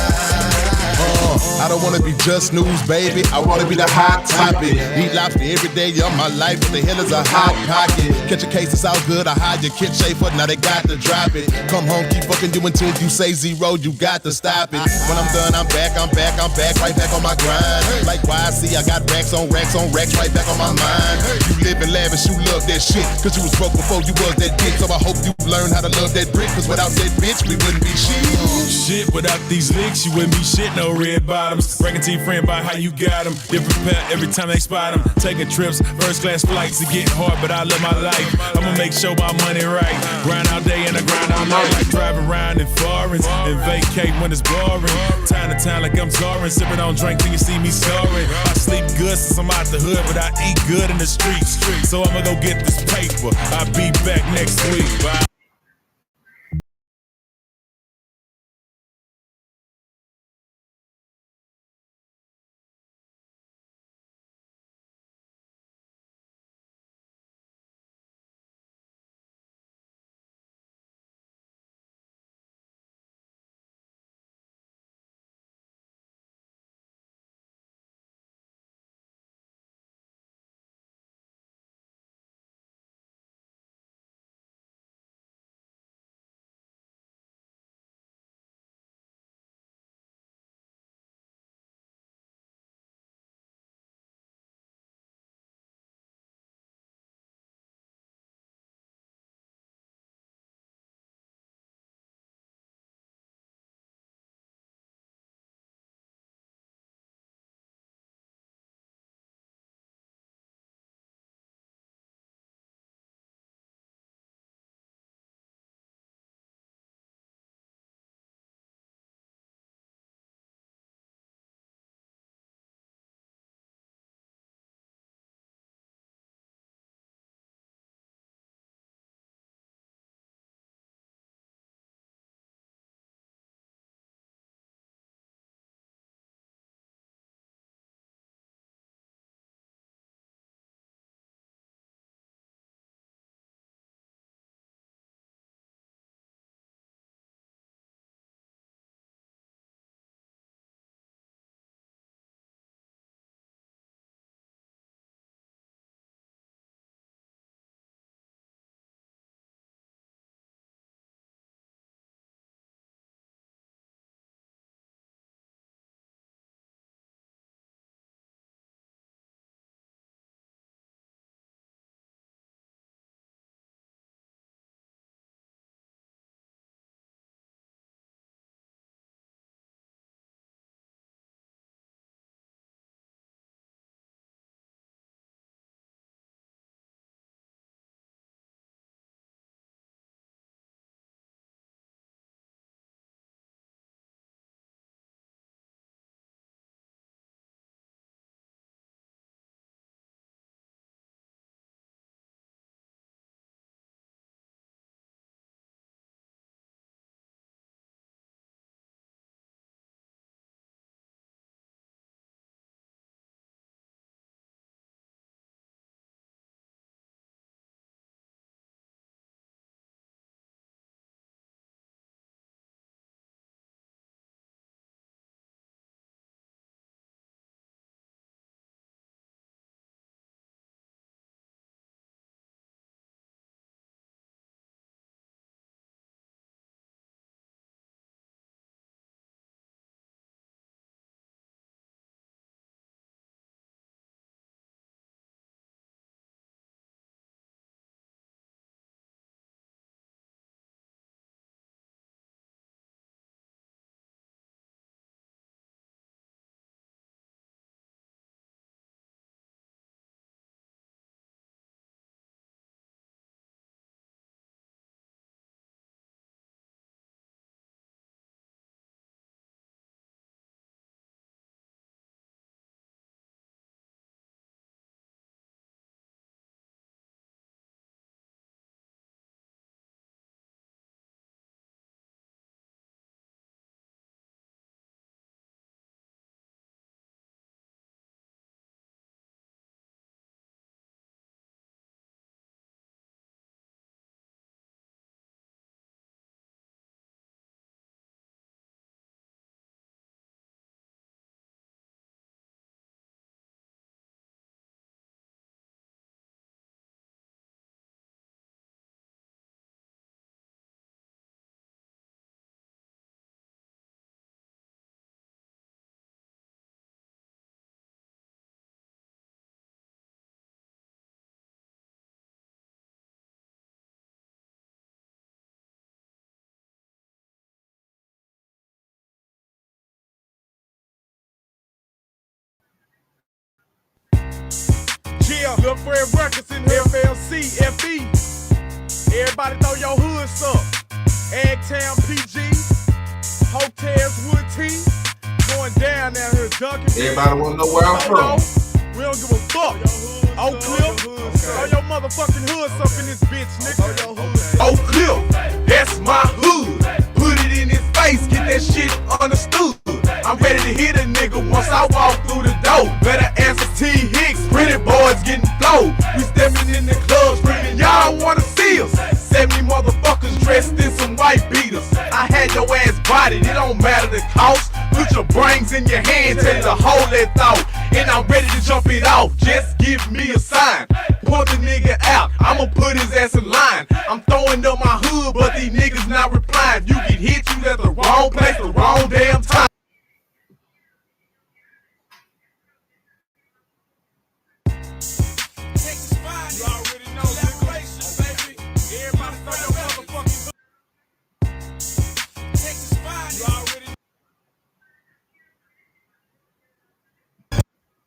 I don't wanna be just news, baby. I wanna be the hot topic. Eat lobster every day of my life. What the hell is a hot pocket? Catch a case, it's all good. I hide your kid Schaefer, now they got to drop it. Come home, keep fucking you until you say zero. You got to stop it. When I'm done, I'm back, right back on my grind. Like YC, I got racks on racks, right back on my mind. You live in lavish, you love that shit, cause you was broke before you was that bitch. So I hope you learn how to love that brick, cause without that bitch, we wouldn't be shit. Shit, without these licks, you wouldn't be shit, no red bottoms. Bragging to your friend about how you got them. Different pair every time they spot them. Taking trips, first class flights, it get hard, but I love my life. I'ma make sure my money right. Grind all day and I grind all night. Like driving around in foreigns and vacate when it's boring. Time to time like I'm soaring, sipping on drink till you see me soaring. I sleep good since I'm out the hood, but I eat good in the streets. So I'ma go get this paper. I'll be back next week. Bye. Yeah, Lil Fred Records in here, FLC, FE. Everybody throw your hoods up. Eggtown PG, Hotels Wood T. Going down here, Duncan. Everybody wanna know where I'm from. We don't give a fuck. Oak Cliff, throw your motherfucking hoods up in this bitch, nigga. Oak Cliff, that's my hood. Put it in his face, get that shit understood. I'm ready to hit a nigga once I walk through the door. Better answer T. Hicks, pretty boys getting flow. We stepping in the club screaming, y'all wanna see us. 70 motherfuckers dressed in some white beaters. I had your ass bodied, it don't matter the cost. Put your brains in your hand, tell you to hold that thought. And I'm ready to jump it off, just give me a sign. Point the nigga out, I'ma put his ass in line. I'm throwing up my hood, but these niggas not replying.